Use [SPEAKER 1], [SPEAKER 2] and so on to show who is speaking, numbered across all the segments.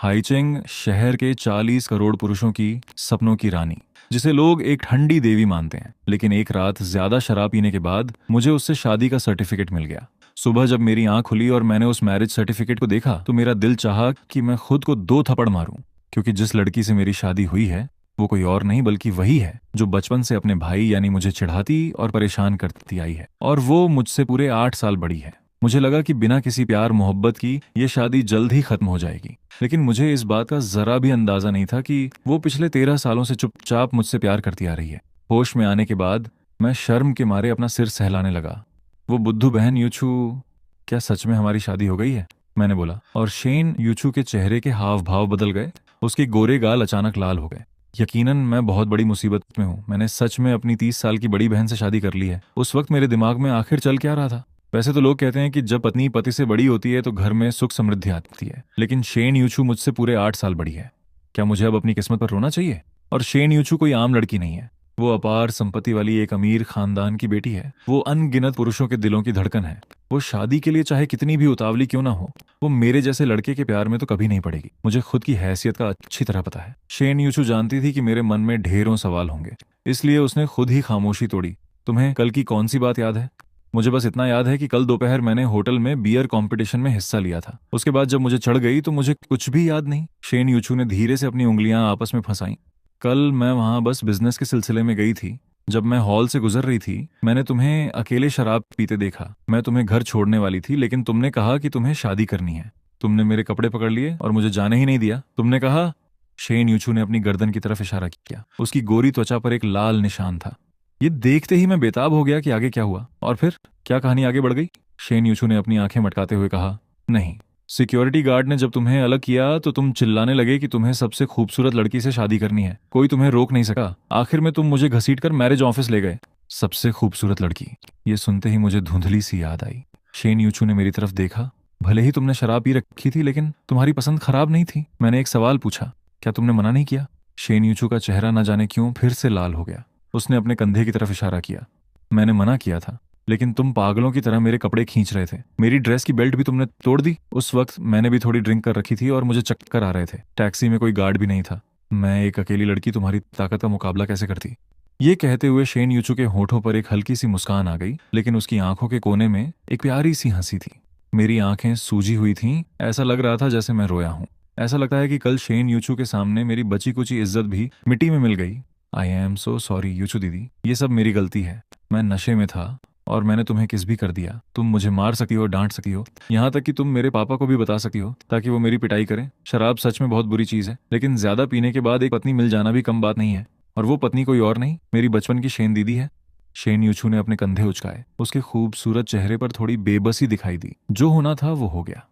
[SPEAKER 1] हाइचिंग शहर के 40 करोड़ पुरुषों की सपनों की रानी, जिसे लोग एक ठंडी देवी मानते हैं। लेकिन एक रात ज्यादा शराब पीने के बाद मुझे उससे शादी का सर्टिफिकेट मिल गया। सुबह जब मेरी आंख खुली और मैंने उस मैरिज सर्टिफिकेट को देखा तो मेरा दिल चाहा कि मैं खुद को 2 थप्पड़ मारूं, क्योंकि जिस लड़की से मेरी शादी हुई है वो कोई और नहीं बल्कि वही है जो बचपन से अपने भाई यानी मुझे चिढ़ाती और परेशान करती आई है, और वो मुझसे पूरे 8 साल बड़ी है। मुझे लगा कि बिना किसी प्यार मोहब्बत की ये शादी जल्द ही खत्म हो जाएगी, लेकिन मुझे इस बात का जरा भी अंदाजा नहीं था कि वो पिछले 13 सालों से चुपचाप मुझसे प्यार करती आ रही है। होश में आने के बाद मैं शर्म के मारे अपना सिर सहलाने लगा। वो बुद्धू बहन यूचू, क्या सच में हमारी शादी हो गई है? मैंने बोला, और शेन यूचू के चेहरे के हाव भाव बदल गए। उसके गोरे गाल अचानक लाल हो गए। यकीनन मैं बहुत बड़ी मुसीबत में हूँ। मैंने सच में अपनी 30 साल की बड़ी बहन से शादी कर ली है। उस वक्त मेरे दिमाग में आखिर चल क्या रहा था? वैसे तो लोग कहते हैं कि जब पत्नी पति से बड़ी होती है तो घर में सुख समृद्धि आती है, लेकिन शेन यूचू मुझसे पूरे 8 साल बड़ी है। क्या मुझे अब अपनी किस्मत पर रोना चाहिए? और शेन यूचू कोई आम लड़की नहीं है। वो अपार संपत्ति वाली एक अमीर खानदान की बेटी है। वो अनगिनत पुरुषों के दिलों की धड़कन है। वो शादी के लिए चाहे कितनी भी उतावली क्यों ना हो, वो मेरे जैसे लड़के के प्यार में तो कभी नहीं पड़ेगी। मुझे खुद की हैसियत का अच्छी तरह पता है। शेन यूचू जानती थी कि मेरे मन में ढेरों सवाल होंगे, इसलिए उसने खुद ही खामोशी तोड़ी। तुम्हें कल की कौन सी बात याद है? मुझे बस इतना याद है कि कल दोपहर मैंने होटल में बियर कंपटीशन में हिस्सा लिया था। उसके बाद जब मुझे चढ़ गई तो मुझे कुछ भी याद नहीं। शेन यूचू ने धीरे से अपनी उंगलियां आपस में फंसाई। कल मैं वहां बस बिजनेस के सिलसिले में गई थी। जब मैं हॉल से गुजर रही थी मैंने तुम्हें अकेले शराब पीते देखा। मैं तुम्हें घर छोड़ने वाली थी, लेकिन तुमने कहा कि तुम्हें शादी करनी है। तुमने मेरे कपड़े पकड़ लिए और मुझे जाने ही नहीं दिया। तुमने कहा। शेन यूचू ने अपनी गर्दन की तरफ इशारा किया। उसकी गोरी त्वचा पर एक लाल निशान था। ये देखते ही मैं बेताब हो गया कि आगे क्या हुआ। और फिर क्या कहानी आगे बढ़ गई? शेन यूचू ने अपनी आंखें मटकाते हुए कहा, नहीं, सिक्योरिटी गार्ड ने जब तुम्हें अलग किया तो तुम चिल्लाने लगे कि तुम्हें सबसे खूबसूरत लड़की से शादी करनी है। कोई तुम्हें रोक नहीं सका। आखिर में तुम मुझे घसीटकर मैरिज ऑफिस ले गए। सबसे खूबसूरत लड़की, ये सुनते ही मुझे धुंधली सी याद आई। शेन यूचू ने मेरी तरफ देखा। भले ही तुमने शराब पी रखी थी, लेकिन तुम्हारी पसंद खराब नहीं थी। मैंने एक सवाल पूछा, क्या तुमने मना नहीं किया? शेन यूचू का चेहरा न जाने क्यों फिर से लाल हो गया। उसने अपने कंधे की तरफ इशारा किया। मैंने मना किया था, लेकिन तुम पागलों की तरह मेरे कपड़े खींच रहे थे। मेरी ड्रेस की बेल्ट भी तुमने तोड़ दी। उस वक्त मैंने भी थोड़ी ड्रिंक कर रखी थी और मुझे चक्कर आ रहे थे। टैक्सी में कोई गार्ड भी नहीं था। मैं एक अकेली लड़की तुम्हारी ताकत का मुकाबला कैसे करती? ये कहते हुए शेन यूचू के होठों पर एक हल्की सी मुस्कान आ गई, लेकिन उसकी आंखों के कोने में एक प्यारी सी हंसी थी। मेरी आंखें सूजी हुई थीं। ऐसा लग रहा था जैसे मैं रोया हूं। ऐसा लगता है कि कल शेन यूचू के सामने मेरी बची कुची इज्जत भी मिट्टी में मिल गई। आई एम सो सॉरी यूचू दीदी, ये सब मेरी गलती है। मैं नशे में था और मैंने तुम्हें किस भी कर दिया। तुम मुझे मार सकती हो, डांट सकती हो, यहाँ तक कि तुम मेरे पापा को भी बता सकती हो ताकि वो मेरी पिटाई करें। शराब सच में बहुत बुरी चीज है, लेकिन ज्यादा पीने के बाद एक पत्नी मिल जाना भी कम बात नहीं है। और वो पत्नी कोई और नहीं, मेरी बचपन की शेन दीदी है। शेन यूचू ने अपने कंधे उचकाए। उसके खूबसूरत चेहरे पर थोड़ी बेबसी दिखाई दी। जो होना था वो हो गया।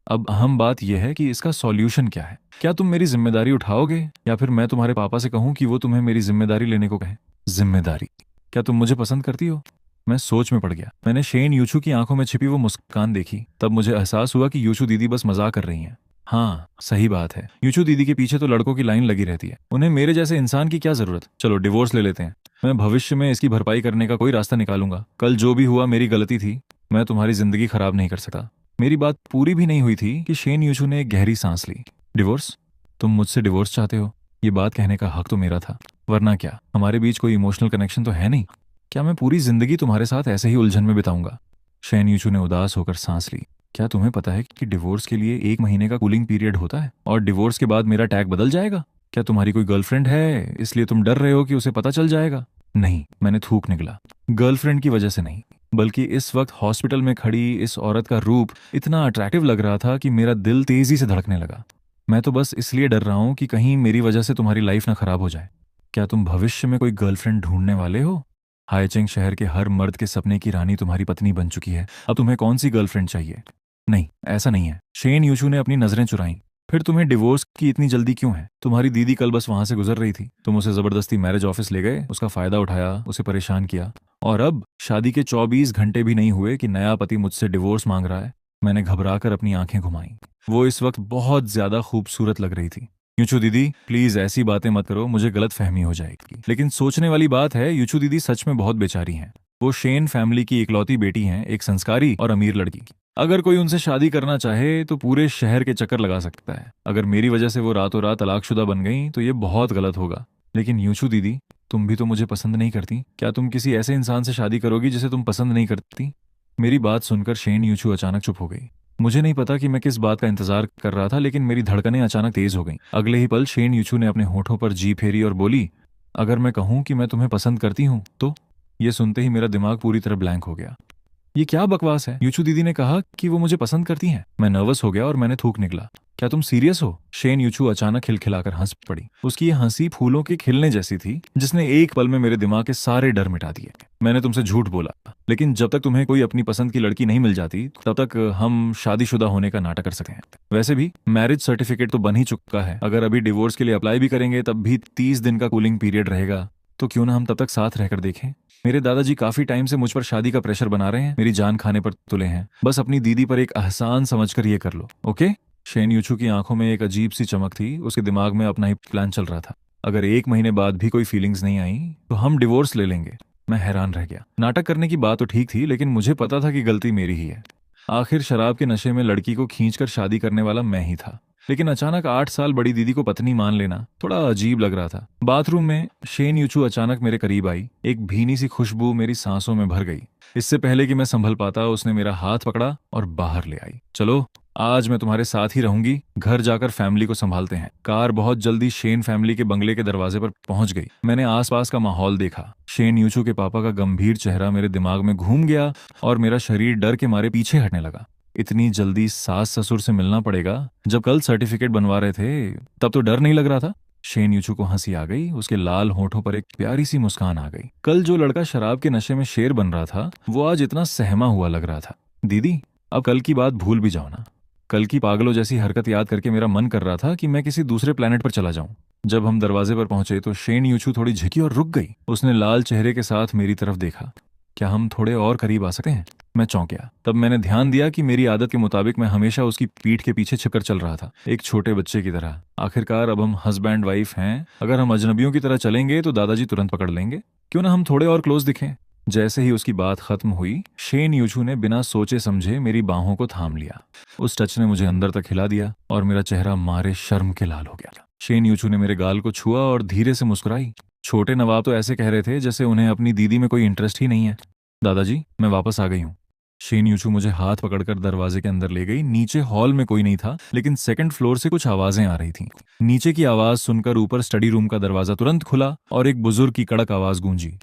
[SPEAKER 1] अब अहम बात यह है कि इसका सॉल्यूशन क्या है। क्या तुम मेरी जिम्मेदारी उठाओगे या फिर मैं तुम्हारे पापा से कहूं कि वो तुम्हें मेरी जिम्मेदारी लेने को कहें? जिम्मेदारी? क्या तुम मुझे पसंद करती हो? मैं सोच में पड़ गया। मैंने शेन यूचू की आंखों में छिपी वो मुस्कान देखी। तब मुझे एहसास हुआ कि यूचू दीदी बस मजाक कर रही हैं। हाँ, सही बात है। यूचू दीदी के पीछे तो लड़कों की लाइन लगी रहती है। उन्हें मेरे जैसे इंसान की क्या जरूरत? चलो डिवोर्स ले लेते हैं। मैं भविष्य में इसकी भरपाई करने का कोई रास्ता निकालूंगा। कल जो भी हुआ मेरी गलती थी। मैं तुम्हारी जिंदगी खराब नहीं कर सका। मेरी बात पूरी भी नहीं हुई थी कि शेन यूचू ने एक गहरी सांस ली। डिवोर्स? तुम मुझसे डिवोर्स चाहते हो? ये बात कहने का हक तो मेरा था, वरना क्या हमारे बीच कोई इमोशनल कनेक्शन तो है नहीं। क्या मैं पूरी जिंदगी तुम्हारे साथ ऐसे ही उलझन में बिताऊंगा? शेन यूचू ने उदास होकर सांस ली। क्या तुम्हें पता है कि डिवोर्स के लिए 1 महीने का कूलिंग पीरियड होता है और डिवोर्स के बाद मेरा टैग बदल जाएगा? क्या तुम्हारी कोई गर्लफ्रेंड है इसलिए तुम डर रहे हो कि उसे पता चल जाएगा? नहीं, मैंने थूक निकला। गर्लफ्रेंड की वजह से नहीं, बल्कि इस वक्त हॉस्पिटल में खड़ी इस औरत का रूप इतना अट्रैक्टिव लग रहा था कि मेरा दिल तेजी से धड़कने लगा। मैं तो बस इसलिए डर रहा हूं कि कहीं मेरी वजह से तुम्हारी लाइफ ना खराब हो जाए। क्या तुम भविष्य में कोई गर्लफ्रेंड ढूंढने वाले हो? हाइचिंग शहर के हर मर्द के सपने की रानी तुम्हारी पत्नी बन चुकी है। अब तुम्हें कौन सी गर्लफ्रेंड चाहिए? नहीं, ऐसा नहीं है। शेन यूचू ने अपनी नजरें चुराईं। फिर तुम्हें डिवोर्स की इतनी जल्दी क्यों है? तुम्हारी दीदी कल बस वहां से गुजर रही थी। तुम उसे जबरदस्ती मैरिज ऑफिस ले गए, उसका फायदा उठाया, उसे परेशान किया, और अब शादी के 24 घंटे भी नहीं हुए कि नया पति मुझसे डिवोर्स मांग रहा है। मैंने घबराकर अपनी आंखें घुमाई। वो इस वक्त बहुत ज्यादा खूबसूरत लग रही थी। यूचू दीदी, प्लीज ऐसी बातें मत करो, मुझे गलत फहमी हो जाएगी। लेकिन सोचने वाली बात है, यूचू दीदी सच में बहुत बेचारी हैं। वो शेन फैमिली की इकलौती बेटी हैं, एक संस्कारी और अमीर लड़की। अगर कोई उनसे शादी करना चाहे तो पूरे शहर के चक्कर लगा सकता है। अगर मेरी वजह से वो रातों रात तलाकशुदा बन गई तो ये बहुत गलत होगा। लेकिन यूचू दीदी, तुम भी तो मुझे पसंद नहीं करती। क्या तुम किसी ऐसे इंसान से शादी करोगी जिसे तुम पसंद नहीं करती? मेरी बात सुनकर शेन यूचू अचानक चुप हो गई। मुझे नहीं पता कि मैं किस बात का इंतजार कर रहा था, लेकिन मेरी धड़कनें अचानक तेज हो गईं। अगले ही पल शेन यूचू ने अपने होठों पर जी फेरी और बोली, अगर मैं कहूं कि मैं तुम्हें पसंद करती हूं तो? ये सुनते ही मेरा दिमाग पूरी तरह ब्लैंक हो गया। ये क्या बकवास है? यूचू दीदी ने कहा कि वो मुझे पसंद करती हैं। मैं नर्वस हो गया और मैंने थूक निकला, क्या तुम सीरियस हो? शेन यूचू अचानक खिलखिलाकर हंस पड़ी। उसकी ये हंसी फूलों के खिलने जैसी थी, जिसने एक पल में मेरे दिमाग के सारे डर मिटा दिए। मैंने तुमसे झूठ बोला, लेकिन जब तक तुम्हें कोई अपनी पसंद की लड़की नहीं मिल जाती तब तक हम शादीशुदा होने का नाटक कर सकते हैं। वैसे भी मैरिज सर्टिफिकेट तो बन ही चुका है। अगर अभी डिवोर्स के लिए अप्लाई भी करेंगे तब भी 30 दिन का कूलिंग पीरियड रहेगा। तो क्यों ना हम तब तक साथ रहकर देखें। मेरे दादाजी काफी टाइम से मुझ पर शादी का प्रेशर बना रहे हैं, मेरी जान खाने पर तुले हैं। बस अपनी दीदी पर एक एहसान समझकर ये कर लो, ओके? शेन यूचू की आंखों में एक अजीब सी चमक थी। उसके दिमाग में अपना ही प्लान चल रहा था। अगर 1 महीने बाद भी कोई फीलिंग्स नहीं आई तो हम डिवोर्स ले लेंगे। मैं हैरान रह गया। नाटक करने की बात तो ठीक थी, लेकिन मुझे पता था कि गलती मेरी ही है। आखिर शराब के नशे में लड़की को खींचकर शादी करने वाला मैं ही था। लेकिन अचानक 8 साल बड़ी दीदी को पत्नी मान लेना थोड़ा अजीब लग रहा था। बाथरूम में शेन यूचू अचानक मेरे करीब आई। एक भीनी सी खुशबू मेरी सांसों में भर गई। इससे पहले कि मैं संभल पाता उसने मेरा हाथ पकड़ा और बाहर ले आई। चलो, आज मैं तुम्हारे साथ ही रहूंगी। घर जाकर फैमिली को संभालते हैं। कार बहुत जल्दी शेन फैमिली के बंगले के दरवाजे पर पहुंच गई। मैंने आसपास का माहौल देखा। शेन यूचू के पापा का गंभीर चेहरा मेरे दिमाग में घूम गया और मेरा शरीर डर के मारे पीछे हटने लगा। इतनी जल्दी सास ससुर से मिलना पड़ेगा? जब कल सर्टिफिकेट बनवा रहे थे तब तो डर नहीं लग रहा था। शेन यूचू को हंसी आ गई। उसके लाल होठों पर एक प्यारी सी मुस्कान आ गई। कल जो लड़का शराब के नशे में शेर बन रहा था वो आज इतना सहमा हुआ लग रहा था। दीदी, अब कल की बात भूल भी जाओ ना। कल की पागलों जैसी हरकत याद करके मेरा मन कर रहा था कि मैं किसी दूसरे प्लेनेट पर चला जाऊं। जब हम दरवाजे पर पहुंचे तो शेन यूचू थोड़ी झुकी और रुक गई। उसने लाल चेहरे के साथ मेरी तरफ देखा। क्या हम थोड़े और करीब आ सकते हैं? मैं चौंक गया। तब मैंने ध्यान दिया कि मेरी आदत के मुताबिक मैं हमेशा उसकी पीठ के पीछे छिपकर चल रहा था, एक छोटे बच्चे की तरह। आखिरकार अब हम हस्बैंड वाइफ हैं। अगर हम अजनबियों की तरह चलेंगे तो दादाजी तुरंत पकड़ लेंगे। क्यों ना हम थोड़े और क्लोज दिखें? जैसे ही उसकी बात खत्म हुई, शेन यूचू ने बिना सोचे समझे मेरी बाहों को थाम लिया। उस टच ने मुझे अंदर तक हिला दिया और मेरा चेहरा मारे शर्म के लाल हो गया। शेन यूचू ने मेरे गाल को छुआ और धीरे से मुस्कुराई। छोटे नवाब तो ऐसे कह रहे थे जैसे उन्हें अपनी दीदी में कोई इंटरेस्ट ही नहीं है। दादाजी, मैं वापस आ गई हूँ। शेन यूचू मुझे हाथ पकड़कर दरवाजे के अंदर ले गई। नीचे हॉल में कोई नहीं था, लेकिन सेकंड फ्लोर से कुछ आवाजें आ रही थीं। नीचे की आवाज सुनकर ऊपर स्टडी रूम का दरवाजा तुरंत खुला और एक बुजुर्ग की कड़क आवाज गूंजी।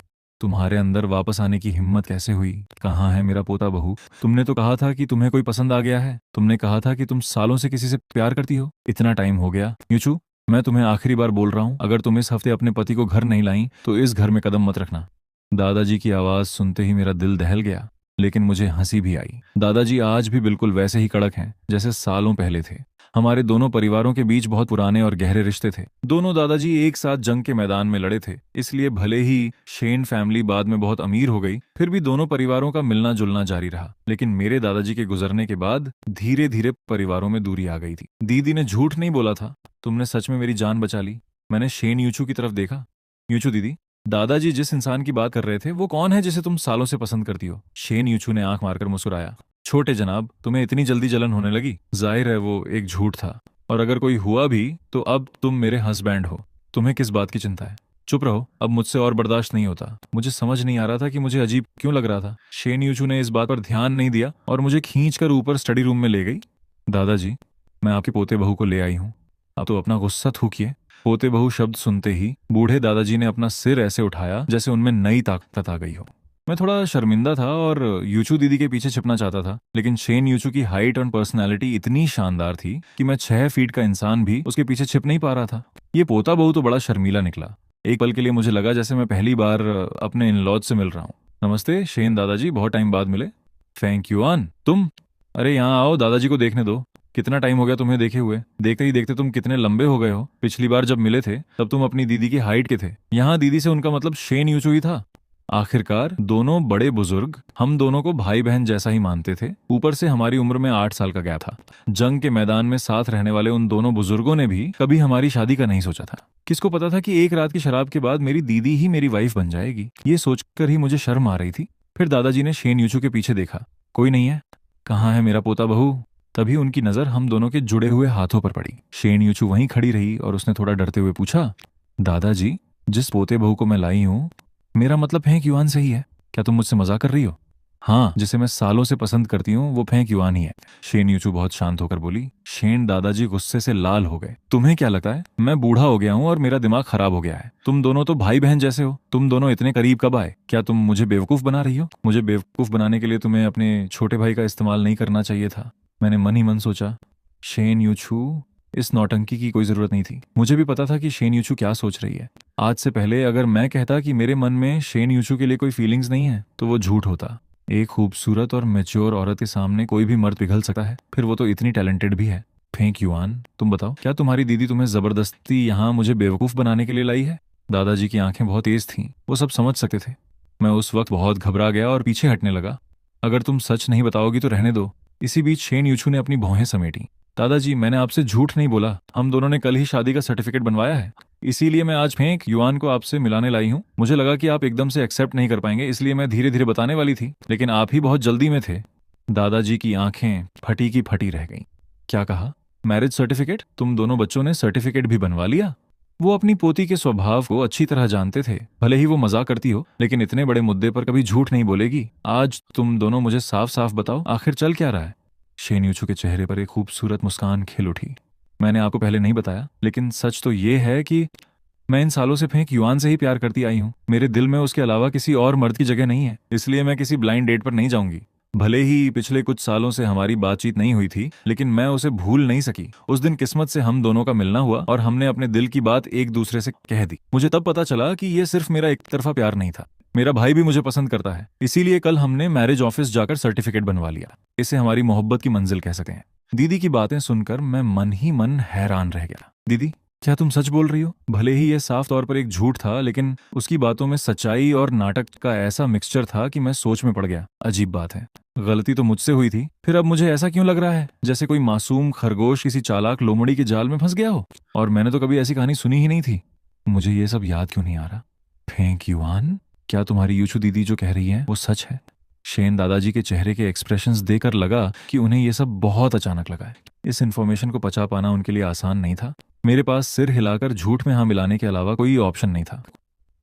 [SPEAKER 1] तुम्हारे अंदर वापस आने की हिम्मत कैसे हुई? कहाँ है मेरा पोता बहू? तुमने तो कहा था कि तुम्हें कोई पसंद आ गया है। तुमने कहा था कि तुम सालों से किसी से प्यार करती हो। इतना टाइम हो गया। यूचू, मैं तुम्हें आखिरी बार बोल रहा हूँ, अगर तुम इस हफ्ते अपने पति को घर नहीं लाई तो इस घर में कदम मत रखना। दादाजी की आवाज सुनते ही मेरा दिल दहल गया, लेकिन मुझे हंसी भी आई। दादाजी आज भी बिल्कुल वैसे ही कड़क हैं जैसे सालों पहले थे। हमारे दोनों परिवारों के बीच बहुत पुराने और गहरे रिश्ते थे। दोनों दादाजी एक साथ जंग के मैदान में लड़े थे। इसलिए भले ही शेन फैमिली बाद में बहुत अमीर हो गई, फिर भी दोनों परिवारों का मिलना जुलना जारी रहा। लेकिन मेरे दादाजी के गुजरने के बाद धीरे धीरे परिवारों में दूरी आ गई थी। दीदी ने झूठ नहीं बोला था। तुमने सच में मेरी जान बचा ली। मैंने शेन यूचू की तरफ देखा। यूचू दीदी, दादाजी जिस इंसान की बात कर रहे थे वो कौन है जिसे तुम सालों से पसंद करती हो? शेन यूचू ने आंख मारकर मुस्कुराया। छोटे जनाब, तुम्हें इतनी जल्दी जलन होने लगी? जाहिर है वो एक झूठ था, और अगर कोई हुआ भी तो अब तुम मेरे हस्बैंड हो। तुम्हें किस बात की चिंता है? चुप रहो, अब मुझसे और बर्दाश्त नहीं होता। मुझे समझ नहीं आ रहा था कि मुझे अजीब क्यों लग रहा था। शेन यूचू ने इस बात पर ध्यान नहीं दिया और मुझे खींचकर ऊपर स्टडी रूम में ले गई। दादाजी, मैं आपके पोते बहू को ले आई हूँ। आप तो अपना गुस्सा थूकिए। पोते बहू शब्द सुनते ही बूढ़े दादाजी ने अपना सिर ऐसे उठाया जैसे उनमें नई ताकत आ गई हो। मैं थोड़ा शर्मिंदा था और यूचू दीदी के पीछे छिपना चाहता था, लेकिन शेन यूचू की हाइट और पर्सनैलिटी इतनी शानदार थी कि मैं 6 फीट का इंसान भी उसके पीछे छिप नहीं पा रहा था। ये पोता बहू तो बड़ा शर्मीला निकला। एक पल के लिए मुझे लगा जैसे मैं पहली बार अपने इन लॉज से मिल रहा हूँ। नमस्ते शेन दादाजी, बहुत टाइम बाद मिले। थैंक यू आन, तुम? अरे यहाँ आओ, दादाजी को देखने दो। कितना टाइम हो गया तुम्हें देखे हुए? देखते ही देखते तुम कितने लंबे हो गए हो। पिछली बार जब मिले थे तब तुम अपनी दीदी की हाइट के थे। यहाँ दीदी से उनका मतलब शेन यूचू ही था। आखिरकार दोनों बड़े बुजुर्ग हम दोनों को भाई बहन जैसा ही मानते थे। ऊपर से हमारी उम्र में 8 साल का गैप था। जंग के मैदान में साथ रहने वाले उन दोनों बुजुर्गों ने भी कभी हमारी शादी का नहीं सोचा था। किसको पता था कि एक रात की शराब के बाद मेरी दीदी ही मेरी वाइफ बन जाएगी। ये सोचकर ही मुझे शर्म आ रही थी। फिर दादाजी ने शेन यूचू के पीछे देखा। कोई नहीं है? कहाँ है मेरा पोता बहू? तभी उनकी नजर हम दोनों के जुड़े हुए हाथों पर पड़ी। शेन यूचू वहीं खड़ी रही और उसने थोड़ा डरते हुए पूछा, दादाजी, जिस पोते बहू को मैं लाई हूँ, मेरा मतलब फेंक युआन से ही है। क्या तुम मुझसे मजाक कर रही हो? हाँ, जिसे मैं सालों से पसंद करती हूँ वो फेंक युआन ही है। शेन यूचू बहुत शांत होकर बोली। शेन दादाजी गुस्से से लाल हो गए। तुम्हें क्या लगता है मैं बूढ़ा हो गया हूँ और मेरा दिमाग खराब हो गया है? तुम दोनों तो भाई बहन जैसे हो। तुम दोनों इतने करीब कब आए? क्या तुम मुझे बेवकूफ बना रही हो? मुझे बेवकूफ बनाने के लिए तुम्हें अपने छोटे भाई का इस्तेमाल नहीं करना चाहिए था। मैंने मन ही मन सोचा। शेन यूचू, इस नौटंकी की कोई जरूरत नहीं थी। मुझे भी पता था कि शेन यूचू क्या सोच रही है। आज से पहले अगर मैं कहता कि मेरे मन में शेन यूचू के लिए कोई फीलिंग्स नहीं है तो वो झूठ होता। एक खूबसूरत और मैच्योर औरत के सामने कोई भी मर्द पिघल सकता है, फिर वो तो इतनी टैलेंटेड भी है। फेंक युआन, तुम बताओ, क्या तुम्हारी दीदी तुम्हें जबरदस्ती यहाँ मुझे बेवकूफ बनाने के लिए लाई है? दादाजी की आंखें बहुत तेज थीं, वो सब समझ सकते थे। मैं उस वक्त बहुत घबरा गया और पीछे हटने लगा। अगर तुम सच नहीं बताओगी तो रहने दो। इसी बीच शेन यूचू ने अपनी भौहें समेटी। दादाजी, मैंने आपसे झूठ नहीं बोला। हम दोनों ने कल ही शादी का सर्टिफिकेट बनवाया है। इसीलिए मैं आज फेंक युआन को आपसे मिलाने लाई हूँ। मुझे लगा कि आप एकदम से एक्सेप्ट नहीं कर पाएंगे, इसलिए मैं धीरे धीरे बताने वाली थी, लेकिन आप ही बहुत जल्दी में थे। दादाजी की आंखें फटी की फटी रह गईं। क्या कहा? Marriage certificate? तुम दोनों बच्चों ने सर्टिफिकेट भी बनवा लिया? वो अपनी पोती के स्वभाव को अच्छी तरह जानते थे। भले ही वो मजाक करती हो, लेकिन इतने बड़े मुद्दे पर कभी झूठ नहीं बोलेगी। आज तुम दोनों मुझे साफ साफ बताओ, आखिर चल क्या रहा है? शेन यूचू के चेहरे पर एक खूबसूरत मुस्कान खिल उठी। मैंने आपको पहले नहीं बताया, लेकिन सच तो ये है कि मैं इन सालों से फेंक युआन से ही प्यार करती आई हूँ। मेरे दिल में उसके अलावा किसी और मर्द की जगह नहीं है, इसलिए मैं किसी ब्लाइंड डेट पर नहीं जाऊंगी। भले ही पिछले कुछ सालों से हमारी बातचीत नहीं हुई थी, लेकिन मैं उसे भूल नहीं सकी। उस दिन किस्मत से हम दोनों का मिलना हुआ और हमने अपने दिल की बात एक दूसरे से कह दी। मुझे तब पता चला कि ये सिर्फ मेरा एक तरफा प्यार नहीं था। मेरा भाई भी मुझे पसंद करता है, इसीलिए कल हमने मैरिज ऑफिस जाकर सर्टिफिकेट बनवा लिया। इसे हमारी मोहब्बत की मंजिल कह सकते हैं। दीदी की बातें सुनकर मैं मन ही मन हैरान रह गया। दीदी, क्या तुम सच बोल रही हो? भले ही यह साफ तौर पर एक झूठ था, लेकिन उसकी बातों में सच्चाई और नाटक का ऐसा मिक्सचर था कि मैं सोच में पड़ गया। अजीब बात है, गलती तो मुझसे हुई थी, फिर अब मुझे ऐसा क्यों लग रहा है जैसे कोई मासूम खरगोश किसी चालाक लोमड़ी के जाल में फंस गया हो? और मैंने तो कभी ऐसी कहानी सुनी ही नहीं थी। मुझे ये सब याद क्यों नहीं आ रहा? फेंक युआन, क्या तुम्हारी यूचू दीदी जो कह रही है वो सच है? शेन दादाजी के चेहरे के एक्सप्रेशंस देकर लगा कि उन्हें यह सब बहुत अचानक लगा है। इस इन्फॉर्मेशन को पचा पाना उनके लिए आसान नहीं था। मेरे पास सिर हिलाकर झूठ में हाँ मिलाने के अलावा कोई ऑप्शन नहीं था।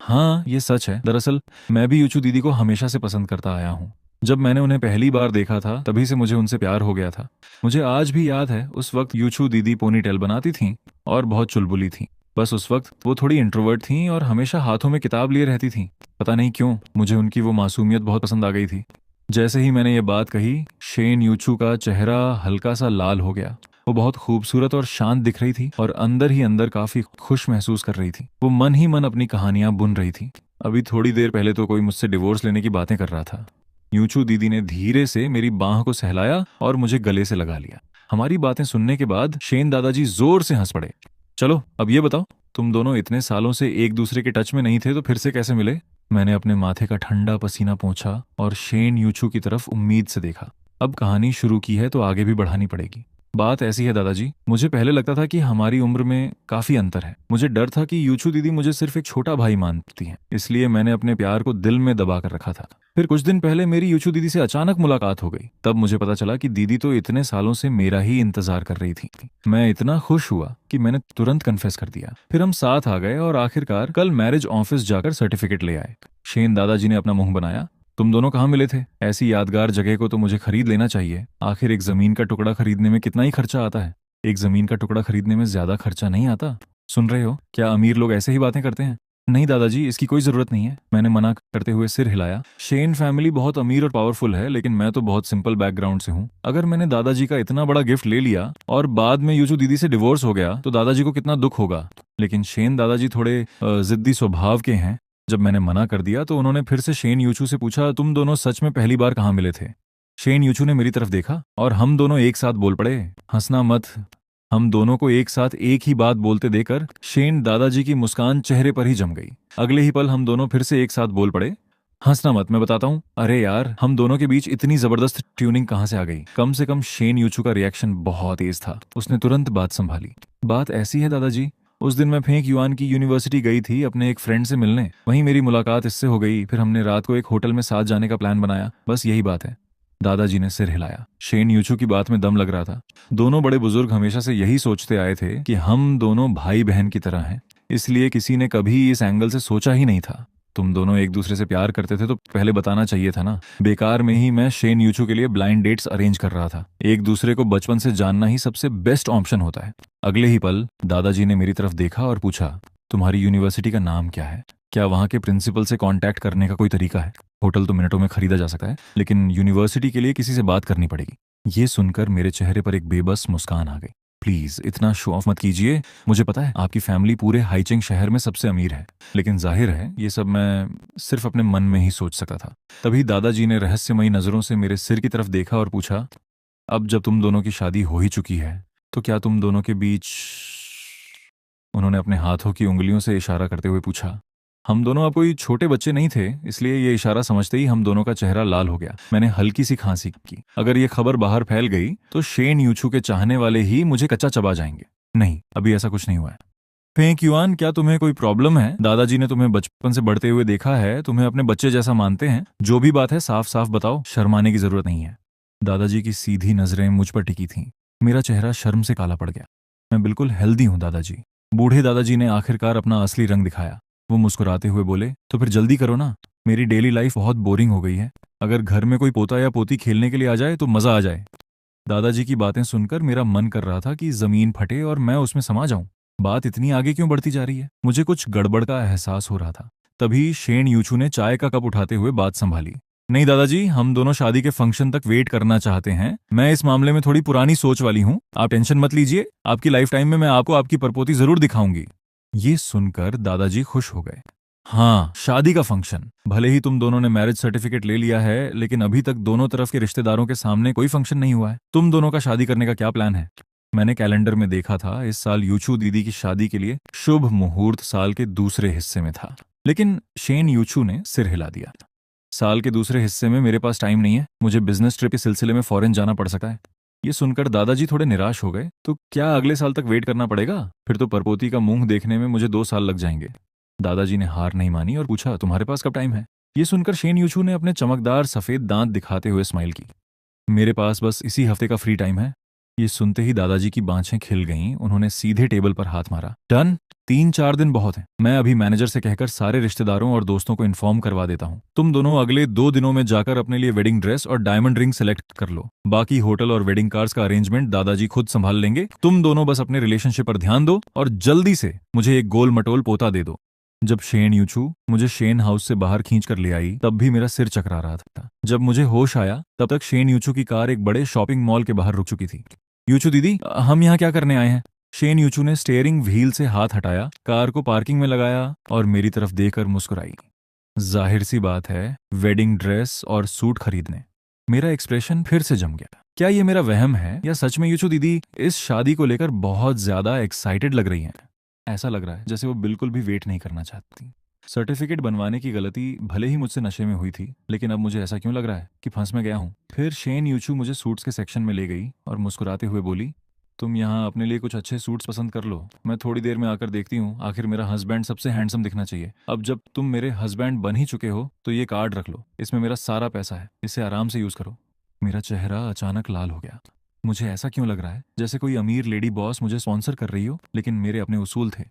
[SPEAKER 1] हाँ, ये सच है। दरअसल मैं भी यूचू दीदी को हमेशा से पसंद करता आया हूँ। जब मैंने उन्हें पहली बार देखा था तभी से मुझे उनसे प्यार हो गया था। मुझे आज भी याद है, उस वक्त यूचू दीदी पोनीटेल बनाती थीं और बहुत चुलबुली थीं। बस उस वक्त वो थोड़ी इंट्रोवर्ट थीं और हमेशा हाथों में किताब लिए रहती थीं। पता नहीं क्यों मुझे उनकी वो मासूमियत बहुत पसंद आ गई थी। जैसे ही मैंने ये बात कही, शेन यूचू का चेहरा हल्का सा लाल हो गया। वो बहुत खूबसूरत और शांत दिख रही थी और अंदर ही अंदर काफी खुश महसूस कर रही थी। वो मन ही मन अपनी कहानियां बुन रही थी। अभी थोड़ी देर पहले तो कोई मुझसे डिवोर्स लेने की बातें कर रहा था। यूचू दीदी ने धीरे से मेरी बाह को सहलाया और मुझे गले से लगा लिया। हमारी बातें सुनने के बाद शेन दादाजी जोर से हंस पड़े। चलो अब ये बताओ, तुम दोनों इतने सालों से एक दूसरे के टच में नहीं थे तो फिर से कैसे मिले? मैंने अपने माथे का ठंडा पसीना पोंछा और शेन यूचू की तरफ उम्मीद से देखा। अब कहानी शुरू की है तो आगे भी बढ़ानी पड़ेगी। बात ऐसी है दादाजी, मुझे पहले लगता था कि हमारी उम्र में काफी अंतर है। मुझे डर था कि यूचू दीदी मुझे सिर्फ एक छोटा भाई मानती हैं, इसलिए मैंने अपने प्यार को दिल में दबा कर रखा था। फिर कुछ दिन पहले मेरी यूचू दीदी से अचानक मुलाकात हो गई। तब मुझे पता चला कि दीदी तो इतने सालों से मेरा ही इंतजार कर रही थी। मैं इतना खुश हुआ कि मैंने तुरंत कन्फेस कर दिया। फिर हम साथ आ गए और आखिरकार कल मैरिज ऑफिस जाकर सर्टिफिकेट ले आए। शेन दादाजी ने अपना मुंह बनाया। तुम दोनों कहाँ मिले थे? ऐसी यादगार जगह को तो मुझे खरीद लेना चाहिए। आखिर एक जमीन का टुकड़ा खरीदने में कितना ही खर्चा आता है? एक जमीन का टुकड़ा खरीदने में ज्यादा खर्चा नहीं आता। सुन रहे हो? क्या अमीर लोग ऐसे ही बातें करते हैं? नहीं दादाजी, इसकी कोई जरूरत नहीं है। मैंने मना करते हुए सिर हिलाया। शेन फैमिली बहुत अमीर और पावरफुल है, लेकिन मैं तो बहुत सिंपल बैकग्राउंड से हूँ। अगर मैंने दादाजी का इतना बड़ा गिफ्ट ले लिया और बाद में यूचू दीदी से डिवोर्स हो गया तो दादाजी को कितना दुख होगा। लेकिन शेन दादाजी थोड़े जिद्दी स्वभाव के हैं। जब मैंने मना कर दिया तो उन्होंने फिर से शेन यूचू से पूछा, तुम दोनों सच में पहली बार कहाँ मिले थे? शेन यूचू ने मेरी तरफ देखा और हम दोनों एक साथ बोल पड़े। हंसना मत। हम दोनों को एक साथ एक ही बात बोलते देकर शेन दादाजी की मुस्कान चेहरे पर ही जम गई। अगले ही पल हम दोनों फिर से एक साथ बोल पड़े। हंसना मत, मैं बताता हूँ। अरे यार, हम दोनों के बीच इतनी जबरदस्त ट्यूनिंग कहाँ से आ गई? कम से कम शेन यूचू का रिएक्शन बहुत तेज था। उसने तुरंत बात संभाली। बात ऐसी है दादाजी, उस दिन मैं फेंक युआन की यूनिवर्सिटी गई थी अपने एक फ्रेंड से मिलने। वहीं मेरी मुलाकात इससे हो गई। फिर हमने रात को एक होटल में साथ जाने का प्लान बनाया। बस यही बात है। दादाजी ने सिर हिलाया। शेन यूचू की बात में दम लग रहा था। दोनों बड़े बुजुर्ग हमेशा से यही सोचते आए थे कि हम दोनों भाई बहन की तरह हैं, इसलिए किसी ने कभी इस एंगल से सोचा ही नहीं था। तुम दोनों एक दूसरे से प्यार करते थे तो पहले बताना चाहिए था ना। बेकार में ही मैं शेन यूचू के लिए ब्लाइंड डेट्स अरेंज कर रहा था। एक दूसरे को बचपन से जानना ही सबसे बेस्ट ऑप्शन होता है। अगले ही पल दादाजी ने मेरी तरफ देखा और पूछा, तुम्हारी यूनिवर्सिटी का नाम क्या है? क्या वहाँ के प्रिंसिपल से कांटेक्ट करने का कोई तरीका है? होटल तो मिनटों में खरीदा जा सकता है, लेकिन यूनिवर्सिटी के लिए किसी से बात करनी पड़ेगी। ये सुनकर मेरे चेहरे पर एक बेबस मुस्कान आ गई। प्लीज इतना शो ऑफ मत कीजिए। मुझे पता है आपकी फैमिली पूरे हाइचिंग शहर में सबसे अमीर है, लेकिन जाहिर है ये सब मैं सिर्फ अपने मन में ही सोच सकता था। तभी दादाजी ने रहस्यमयी नजरों से मेरे सिर की तरफ देखा और पूछा, अब जब तुम दोनों की शादी हो ही चुकी है तो क्या तुम दोनों के बीच। उन्होंने अपने हाथों की उंगलियों से इशारा करते हुए पूछा। हम दोनों अब कोई छोटे बच्चे नहीं थे, इसलिए ये इशारा समझते ही हम दोनों का चेहरा लाल हो गया। मैंने हल्की सी खांसी की। अगर ये खबर बाहर फैल गई तो शेन यूचू के चाहने वाले ही मुझे कच्चा चबा जाएंगे। नहीं, अभी ऐसा कुछ नहीं हुआ है। फेंग युआन, क्या तुम्हें कोई प्रॉब्लम है? दादाजी ने तुम्हें बचपन से बढ़ते हुए देखा है, तुम्हें अपने बच्चे जैसा मानते हैं। जो भी बात है साफ साफ बताओ, शर्माने की जरूरत नहीं है। दादाजी की सीधी नजरें मुझ पर टिकी थीं। मेरा चेहरा शर्म से काला पड़ गया। मैं बिल्कुल हेल्दी हूँ दादाजी। बूढ़े दादाजी ने आखिरकार अपना असली रंग दिखाया। वो मुस्कुराते हुए बोले, तो फिर जल्दी करो ना, मेरी डेली लाइफ बहुत बोरिंग हो गई है। अगर घर में कोई पोता या पोती खेलने के लिए आ जाए तो मजा आ जाए। दादाजी की बातें सुनकर मेरा मन कर रहा था कि जमीन फटे और मैं उसमें समा जाऊं। बात इतनी आगे क्यों बढ़ती जा रही है? मुझे कुछ गड़बड़ का एहसास हो रहा था। तभी शेन यूचू ने चाय का कप उठाते हुए बात संभाली। नहीं दादाजी, हम दोनों शादी के फंक्शन तक वेट करना चाहते हैं। मैं इस मामले में थोड़ी पुरानी सोच वाली हूँ, आप टेंशन मत लीजिए। आपकी लाइफ टाइम में मैं आपको आपकी परपोती जरूर दिखाऊंगी। ये सुनकर दादाजी खुश हो गए। हाँ, शादी का फंक्शन। भले ही तुम दोनों ने मैरिज सर्टिफिकेट ले लिया है, लेकिन अभी तक दोनों तरफ के रिश्तेदारों के सामने कोई फंक्शन नहीं हुआ है। तुम दोनों का शादी करने का क्या प्लान है? मैंने कैलेंडर में देखा था, इस साल यूचू दीदी की शादी के लिए शुभ मुहूर्त साल के दूसरे हिस्से में था। लेकिन शेन यूचू ने सिर हिला दिया। साल के दूसरे हिस्से में मेरे पास टाइम नहीं है, मुझे बिजनेस ट्रिप के सिलसिले में फॉरेन जाना पड़ सकता है। ये सुनकर दादाजी थोड़े निराश हो गए। तो क्या अगले साल तक वेट करना पड़ेगा? फिर तो परपोती का मुंह देखने में मुझे 2 साल लग जाएंगे। दादाजी ने हार नहीं मानी और पूछा, तुम्हारे पास कब टाइम है? ये सुनकर शेन यूचू ने अपने चमकदार सफेद दांत दिखाते हुए स्माइल की। मेरे पास बस इसी हफ्ते का फ्री टाइम है। ये सुनते ही दादाजी की बाँछें खिल गईं। उन्होंने सीधे टेबल पर हाथ मारा। डन। 3-4 दिन बहुत हैं। मैं अभी मैनेजर से कहकर सारे रिश्तेदारों और दोस्तों को इन्फॉर्म करवा देता हूँ। तुम दोनों अगले 2 दिनों में जाकर अपने लिए वेडिंग ड्रेस और डायमंड रिंग सेलेक्ट कर लो। बाकी होटल और वेडिंग कार्ड्स का अरेंजमेंट दादाजी खुद संभाल लेंगे। तुम दोनों बस अपने रिलेशनशिप पर ध्यान दो और जल्दी से मुझे एक गोल मटोल पोता दे दो। जब शेन यूचू मुझे शेन हाउस से बाहर खींच कर ले आई, तब भी मेरा सिर चकरा रहा था। जब मुझे होश आया तब तक शेन यूचू की कार एक बड़े शॉपिंग मॉल के बाहर रुक चुकी थी। यूचू दीदी, हम यहाँ क्या करने आए हैं? शेन यूचू ने स्टीयरिंग व्हील से हाथ हटाया, कार को पार्किंग में लगाया और मेरी तरफ देखकर मुस्कुराई। जाहिर सी बात है, वेडिंग ड्रेस और सूट खरीदने। मेरा एक्सप्रेशन फिर से जम गया। क्या ये मेरा वहम है या सच में यूचू दीदी इस शादी को लेकर बहुत ज्यादा एक्साइटेड लग रही हैं? ऐसा लग रहा है जैसे वो बिल्कुल भी वेट नहीं करना चाहती। सर्टिफिकेट बनवाने की गलती भले ही मुझसे नशे में हुई थी, लेकिन अब मुझे ऐसा क्यों लग रहा है कि फंस में गया हूँ। फिर शेन यूचू मुझे सूट्स के सेक्शन में ले गई और मुस्कुराते हुए बोली, तुम यहाँ अपने लिए कुछ अच्छे सूट्स पसंद कर लो, मैं थोड़ी देर में आकर देखती हूँ। आखिर मेरा हस्बैंड सबसे हैंडसम दिखना चाहिए। अब जब तुम मेरे हस्बैंड बन ही चुके हो तो ये कार्ड रख लो, इसमें मेरा सारा पैसा है, इसे आराम से यूज करो। मेरा चेहरा अचानक लाल हो गया। मुझे ऐसा क्यों लग रहा है जैसे कोई अमीर लेडी बॉस मुझे स्पॉन्सर कर रही हो, लेकिन मेरे अपने उसूल थे।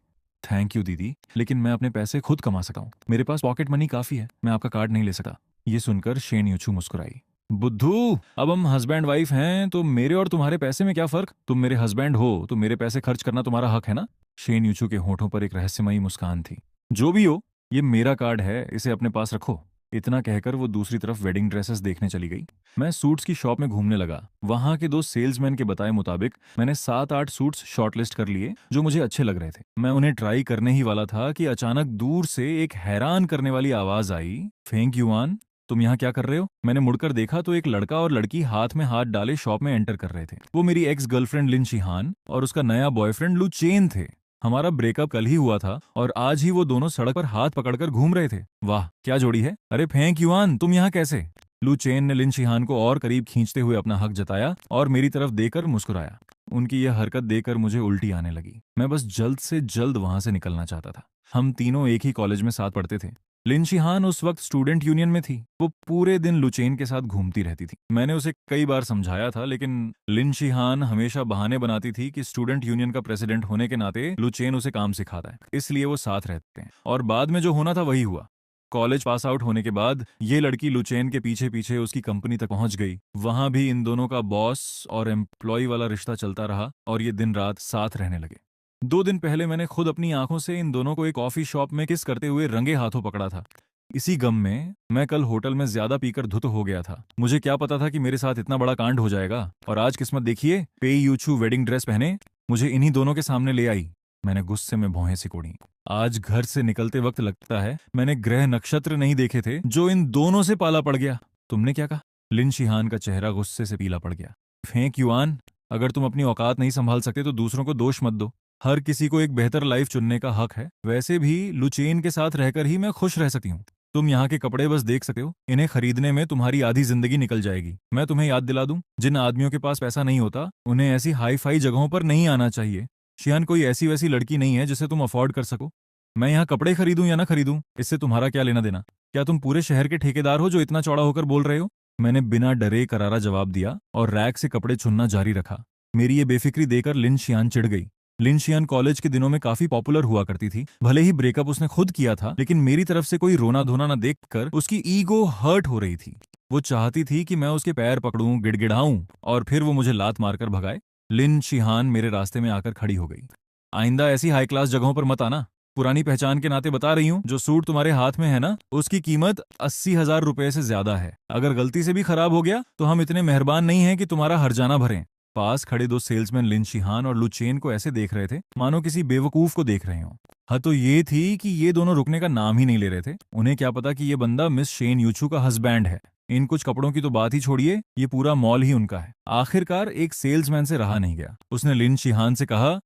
[SPEAKER 1] थैंक यू दीदी, लेकिन मैं अपने पैसे खुद कमा सका हूँ। मेरे पास पॉकेट मनी काफी है, मैं आपका कार्ड नहीं ले सका। ये सुनकर शेन यूचू मुस्कुराई। बुद्धू, अब हम हस्बैंड वाइफ हैं तो मेरे और तुम्हारे पैसे में क्या फर्क? तुम मेरे हस्बैंड हो तो मेरे पैसे खर्च करना तुम्हारा हक है ना? शेन यूचू के होठों पर एक रहस्यमयी मुस्कान थी। जो भी हो, ये मेरा कार्ड है, इसे अपने पास रखो। इतना कहकर वो दूसरी तरफ वेडिंग ड्रेसेस देखने चली गई। मैं सूट्स की शॉप में घूमने लगा। वहां के 2 सेल्समैन के बताए मुताबिक मैंने 7-8 सूट्स शॉर्टलिस्ट कर लिए जो मुझे अच्छे लग रहे थे। मैं उन्हें ट्राई करने ही वाला था कि अचानक दूर से एक हैरान करने वाली आवाज आई, फेंग युआन, तुम यहाँ क्या कर रहे हो? मैंने मुड़कर देखा तो एक लड़का और लड़की हाथ में हाथ डाले शॉप में एंटर कर रहे थे। वो मेरी एक्स गर्लफ्रेंड लिन शिहान और उसका नया बॉयफ्रेंड लू चेन थे। हमारा ब्रेकअप कल ही हुआ था और आज ही वो दोनों सड़क पर हाथ पकड़कर घूम रहे थे। वाह, क्या जोड़ी है! अरे फेंग युआन, तुम यहाँ कैसे? लू चेन ने लिन शिहान को और करीब खींचते हुए अपना हक जताया और मेरी तरफ देखकर मुस्कुराया। उनकी यह हरकत देखकर मुझे उल्टी आने लगी। मैं बस जल्द से जल्द वहां से निकलना चाहता था। हम तीनों एक ही कॉलेज में साथ पढ़ते थे। लिन शिहान उस वक्त स्टूडेंट यूनियन में थी। वो पूरे दिन लुचेन के साथ घूमती रहती थी। मैंने उसे कई बार समझाया था, लेकिन लिन शिहान हमेशा बहाने बनाती थी कि स्टूडेंट यूनियन का प्रेसिडेंट होने के नाते लुचेन उसे काम सिखाता है, इसलिए वो साथ रहते हैं। और बाद में जो होना था वही हुआ। कॉलेज पास आउट होने के बाद ये लड़की लुचेन के पीछे पीछे उसकी कंपनी तक पहुंच गई। वहां भी इन दोनों का बॉस और एम्प्लॉय वाला रिश्ता चलता रहा और ये दिन रात साथ रहने लगे। 2 दिन पहले मैंने खुद अपनी आंखों से इन दोनों को एक कॉफी शॉप में किस करते हुए रंगे हाथों पकड़ा था। इसी गम में मैं कल होटल में ज्यादा पीकर धुत हो गया था। मुझे क्या पता था कि मेरे साथ इतना बड़ा कांड हो जाएगा। और आज किस्मत देखिए, पेई यूचू वेडिंग ड्रेस पहने मुझे इन्हीं दोनों के सामने ले आई। मैंने गुस्से में भौहें सिकोड़ी। आज घर से निकलते वक्त लगता है मैंने ग्रह नक्षत्र नहीं देखे थे जो इन दोनों से पाला पड़ गया। तुमने क्या कहा? लिन शिहान का चेहरा गुस्से से पीला पड़ गया। फेंक युआन, अगर तुम अपनी औकात नहीं संभाल सकते तो दूसरों को दोष मत दो। हर किसी को एक बेहतर लाइफ चुनने का हक है। वैसे भी लुचेन के साथ रहकर ही मैं खुश रह सकती हूँ। तुम यहाँ के कपड़े बस देख सकते हो, इन्हें खरीदने में तुम्हारी आधी जिंदगी निकल जाएगी। मैं तुम्हें याद दिला दूं, जिन आदमियों के पास पैसा नहीं होता उन्हें ऐसी हाई फाई जगहों पर नहीं आना चाहिए। शियान कोई ऐसी वैसी लड़की नहीं है जिसे तुम अफोर्ड कर सको। मैं यहाँ कपड़े खरीदूं या ना खरीदूं, इससे तुम्हारा क्या लेना देना? क्या तुम पूरे शहर के ठेकेदार हो जो इतना चौड़ा होकर बोल रहे हो? मैंने बिना डरे करारा जवाब दिया और रैक से कपड़े चुनना जारी रखा। मेरी ये बेफिक्री देकर लिन शियान चिढ़ गई। लिन शियान कॉलेज के दिनों में काफी पॉपुलर हुआ करती थी। भले ही ब्रेकअप उसने खुद किया था, लेकिन मेरी तरफ से कोई रोना धोना न देखकर उसकी ईगो हर्ट हो रही थी। वो चाहती थी कि मैं उसके पैर पकड़ूं, गिड़गिड़ाऊं और फिर वो मुझे लात मारकर भगाए। लिन शिहान मेरे रास्ते में आकर खड़ी हो गई। आइंदा ऐसी हाई क्लास जगहों पर मत आना। पुरानी पहचान के नाते बता रही हूँ, जो सूट तुम्हारे हाथ में है ना, उसकी कीमत 80,000 रुपए से ज्यादा है। अगर गलती से भी खराब हो गया तो हम इतने मेहरबान नहीं हैं कि तुम्हारा हर्जाना भरें। पास खड़े 2 सेल्समैन लिन शिहान और लुचेन को ऐसे देख रहे थे मानो किसी बेवकूफ को देख रहे हो। हाँ, तो ये थी कि ये दोनों रुकने का नाम ही नहीं ले रहे थे। उन्हें क्या पता कि ये बंदा मिस शेन यूचू का हस्बैंड है। इन कुछ कपड़ों की तो बात ही छोड़िए, ये पूरा मॉल ही उनका है। आखिरकार एक सेल्समैन से रहा नहीं गया। उसने लिन शिहान से कहा,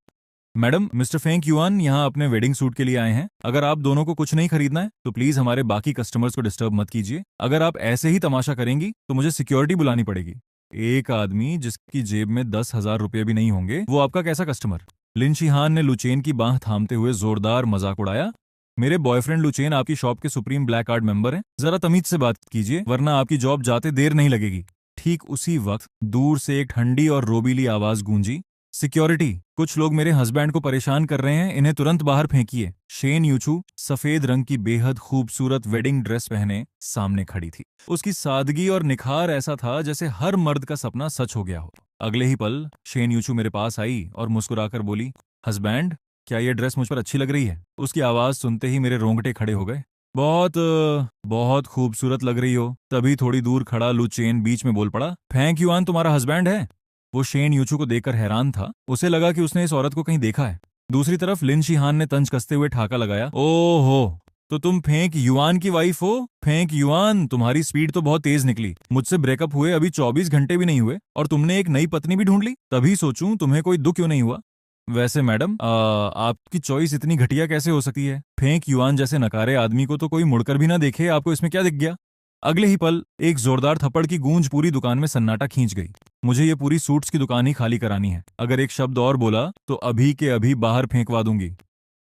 [SPEAKER 1] मैडम, मिस्टर फेंक युआन यहाँ अपने वेडिंग सूट के लिए आए हैं। अगर आप दोनों को कुछ नहीं खरीदना है तो प्लीज हमारे बाकी कस्टमर्स को डिस्टर्ब मत कीजिए। अगर आप ऐसे ही तमाशा करेंगी तो मुझे सिक्योरिटी बुलानी पड़ेगी। एक आदमी जिसकी जेब में 10,000 रुपये भी नहीं होंगे, वो आपका कैसा कस्टमर? लिन शिहान ने लुचेन की बांह थामते हुए जोरदार मजाक उड़ाया। मेरे बॉयफ्रेंड लुचेन आपकी शॉप के सुप्रीम ब्लैक कार्ड मेंबर हैं। जरा तमीज से बात कीजिए, वरना आपकी जॉब जाते देर नहीं लगेगी। ठीक उसी वक्त दूर से एक ठंडी और रोबीली आवाज गूंजी, सिक्योरिटी, कुछ लोग मेरे हस्बैंड को परेशान कर रहे हैं, इन्हें तुरंत बाहर फेंकिए। शेन यूचू सफेद रंग की बेहद खूबसूरत वेडिंग ड्रेस पहने सामने खड़ी थी। उसकी सादगी और निखार ऐसा था जैसे हर मर्द का सपना सच हो गया हो। अगले ही पल शेन यूचू मेरे पास आई और मुस्कुराकर बोली, हस्बैंड, क्या ये ड्रेस मुझ पर अच्छी लग रही है? उसकी आवाज सुनते ही मेरे रोंगटे खड़े हो गए। बहुत खूबसूरत लग रही हो। तभी थोड़ी दूर खड़ा लुचेन बीच में बोल पड़ा, फेंक युआन तुम्हारा हस्बैंड है? वो शेन यूचू को देखकर हैरान था। उसे लगा कि उसने इस औरत को कहीं देखा है। दूसरी तरफ लिन शिहान ने तंज कसते हुए ठाका लगाया, ओहो, तो तुम फेंक युआन की वाइफ हो? फेंक युआन, तुम्हारी स्पीड तो बहुत तेज निकली। मुझसे ब्रेकअप हुए अभी 24 घंटे भी नहीं हुए और तुमने एक नई पत्नी भी ढूंढ ली। तभी सोचूं तुम्हें कोई दुख क्यों नहीं हुआ। वैसे मैडम, आपकी चॉइस इतनी घटिया कैसे हो सकती है? फेंक युआन जैसे नकारे आदमी को तो कोई मुड़कर भी ना देखे, आपको इसमें क्या दिख गया? अगले ही पल एक जोरदार थप्पड़ की गूंज पूरी दुकान में सन्नाटा खींच गई। मुझे ये पूरी सूट्स की दुकान ही खाली करानी है। अगर एक शब्द और बोला तो अभी के अभी बाहर फेंकवा दूंगी।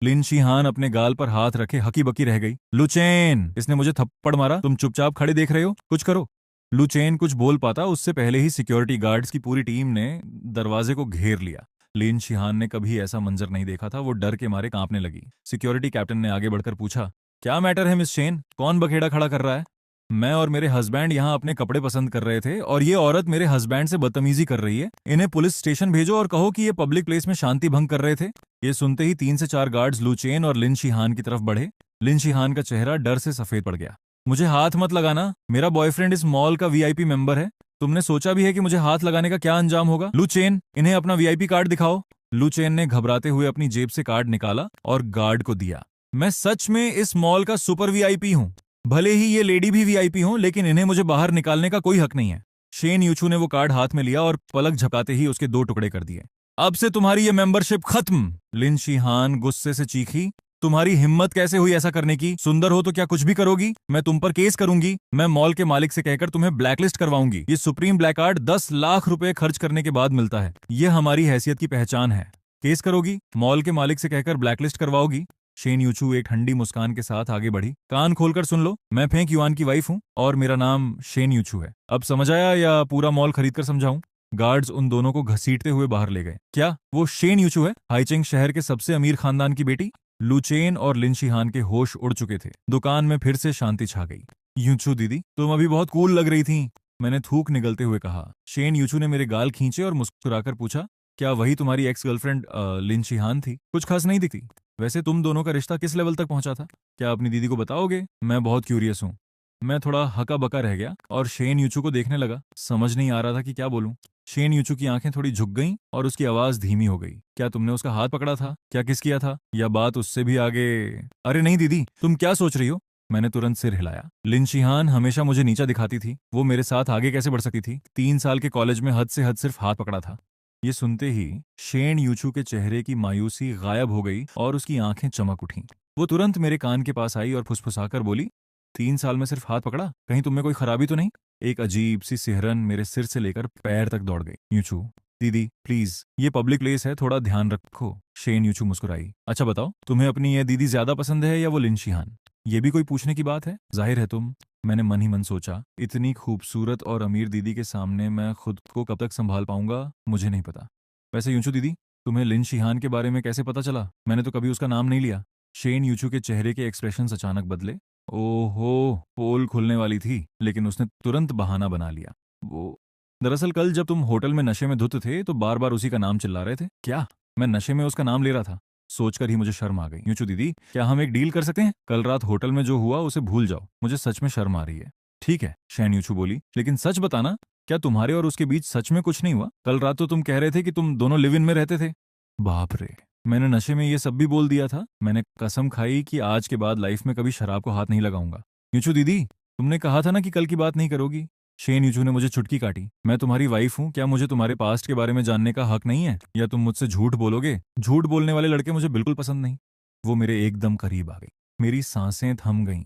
[SPEAKER 1] लिन शिहान अपने गाल पर हाथ रखे हकी बकी रह गई। लुचेन, इसने मुझे थप्पड़ मारा, तुम चुपचाप खड़े देख रहे हो, कुछ करो। लुचेन कुछ बोल पाता उससे पहले ही सिक्योरिटी गार्ड्स की पूरी टीम ने दरवाजे को घेर लिया। लिन शिहान ने कभी ऐसा मंजर नहीं देखा था। वो डर के मारे कांपने लगी। सिक्योरिटी कैप्टन ने आगे बढ़कर पूछा, क्या मैटर है मिस शेन? कौन बखेड़ा खड़ा कर रहा है? मैं और मेरे हस्बैंड यहाँ अपने कपड़े पसंद कर रहे थे और ये औरत मेरे हस्बैंड से बदतमीजी कर रही है। इन्हें पुलिस स्टेशन भेजो और कहो कि ये पब्लिक प्लेस में शांति भंग कर रहे थे। ये सुनते ही 3 से 4 गार्ड्स लुचेन और लिन शिहान की तरफ बढ़े। लिन शिहान का चेहरा डर से सफेद पड़ गया। मुझे हाथ मत लगाना, मेरा बॉयफ्रेंड इस मॉल का वीआईपी मेंबर है। तुमने सोचा भी है कि मुझे हाथ लगाने का क्या अंजाम होगा? लुचेन, इन्हें अपना वीआईपी कार्ड दिखाओ। लुचेन ने घबराते हुए अपनी जेब से कार्ड निकाला और गार्ड को दिया। मैं सच में इस मॉल का सुपर वीआईपी हूँ। भले ही ये लेडी भी वीआईपी हो, लेकिन इन्हें मुझे बाहर निकालने का कोई हक नहीं है। शेन यूचू ने वो कार्ड हाथ में लिया और पलक झपकाते ही उसके 2 टुकड़े कर दिए। अब से तुम्हारी ये मेंबरशिप खत्म। लिन शिहान गुस्से से चीखी, तुम्हारी हिम्मत कैसे हुई ऐसा करने की? सुंदर हो तो क्या कुछ भी करोगी? मैं तुम पर केस करूंगी। मैं मॉल के मालिक से कहकर तुम्हें ब्लैकलिस्ट करवाऊंगी। ये सुप्रीम ब्लैक कार्ड 10 लाख रुपए खर्च करने के बाद मिलता है। ये हमारी हैसियत की पहचान है। केस करोगी? मॉल के मालिक से कहकर ब्लैकलिस्ट करवाओगी? शेन यूचू एक ठंडी मुस्कान के साथ आगे बढ़ी। कान खोलकर सुन लो, मैं फेंग युआन की वाइफ हूँ और मेरा नाम शेन यूचू है। अब समझ आया या पूरा मॉल खरीद कर समझाऊं? गार्ड्स उन दोनों को घसीटते हुए बाहर ले गए। क्या वो शेन यूचू है, हाइचिंग शहर के सबसे अमीर खानदान की बेटी? लुचेन और लिन शिहान के होश उड़ चुके थे। दुकान में फिर से शांति छा गई। यूचू दीदी, तुम अभी बहुत कूल लग रही थी, मैंने थूक निगलते हुए कहा। शेन यूचू ने मेरे गाल खींचे और मुस्कुराकर पूछा, क्या वही तुम्हारी एक्स गर्लफ्रेंड लिन शिहान थी? कुछ खास नहीं दिखती। वैसे तुम दोनों का रिश्ता किस लेवल तक पहुंचा था? क्या अपनी दीदी को बताओगे? मैं बहुत क्यूरियस हूँ। मैं थोड़ा हका बका रह गया और शेन यूचू को देखने लगा। समझ नहीं आ रहा था कि क्या बोलूं। शेन यूचू की आंखें थोड़ी झुक गईं और उसकी आवाज धीमी हो गई। क्या तुमने उसका हाथ पकड़ा था? क्या किस किया था? या बात उससे भी आगे? अरे नहीं दीदी, तुम क्या सोच रही हो? मैंने तुरंत सिर हिलाया। लिन शिहान हमेशा मुझे नीचा दिखाती थी, वो मेरे साथ आगे कैसे बढ़ सकती थी? 3 साल के कॉलेज में हद से हद सिर्फ हाथ पकड़ा था। ये सुनते ही शेन यूचू के चेहरे की मायूसी गायब हो गई और उसकी आंखें चमक उठीं। वो तुरंत मेरे कान के पास आई और फुसफुसाकर बोली, 3 साल में सिर्फ हाथ पकड़ा, कहीं तुम में कोई खराबी तो नहीं? एक अजीब सी सिहरन मेरे सिर से लेकर पैर तक दौड़ गई। यूचू दीदी प्लीज, ये पब्लिक प्लेस है, थोड़ा ध्यान रखो। शेन यूचू मुस्कुराई। अच्छा बताओ, तुम्हें अपनी ये दीदी ज्यादा पसंद है या वो लिन शिहान? ये भी कोई पूछने की बात है? जाहिर है तुम। मैंने मन ही मन सोचा, इतनी खूबसूरत और अमीर दीदी के सामने मैं खुद को कब तक संभाल पाऊंगा, मुझे नहीं पता। वैसे यूचू दीदी, तुम्हें लिन शिहान के बारे में कैसे पता चला? मैंने तो कभी उसका नाम नहीं लिया। शेन यूचू के चेहरे के एक्सप्रेशन अचानक बदले। ओहो, पोल खुलने वाली थी, लेकिन उसने तुरंत बहाना बना लिया। वो दरअसल कल जब तुम होटल में नशे में धुत थे तो बार बार उसी का नाम चिल्ला रहे थे। क्या मैं नशे में उसका नाम ले रहा था? सोचकर ही मुझे शर्म आ गई। यूचू दीदी, क्या हम एक डील कर सकते हैं? कल रात होटल में जो हुआ उसे भूल जाओ, मुझे सच में शर्म आ रही है। ठीक है, शैन यूचू बोली, लेकिन सच बताना, क्या तुम्हारे और उसके बीच सच में कुछ नहीं हुआ? कल रात तो तुम कह रहे थे कि तुम दोनों लिव इन में रहते थे। बाप रे, मैंने नशे में ये सब भी बोल दिया था। मैंने कसम खाई कि आज के बाद लाइफ में कभी शराब को हाथ नहीं लगाऊंगा। यूचू दीदी, तुमने कहा था ना कि कल की बात नहीं करोगी। शेन यूचू ने मुझे चुटकी काटी। मैं तुम्हारी वाइफ हूँ, क्या मुझे तुम्हारे पास्ट के बारे में जानने का हक नहीं है? या तुम मुझसे झूठ बोलोगे? झूठ बोलने वाले लड़के मुझे बिल्कुल पसंद नहीं। वो मेरे एकदम करीब आ गई। मेरी सांसें थम गईं।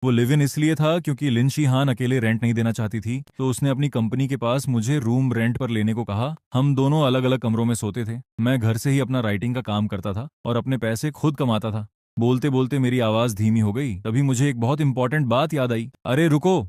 [SPEAKER 1] वो लिव इन इसलिए था क्योंकि लिन शिहान अकेले रेंट नहीं देना चाहती थी, तो उसने अपनी कंपनी के पास मुझे रूम रेंट पर लेने को कहा। हम दोनों अलग अलग कमरों में सोते थे। मैं घर से ही अपना राइटिंग का काम करता था और अपने पैसे खुद कमाता था। बोलते बोलते मेरी आवाज धीमी हो गई। तभी मुझे एक बहुत इंपॉर्टेंट बात याद आई। अरे रुको,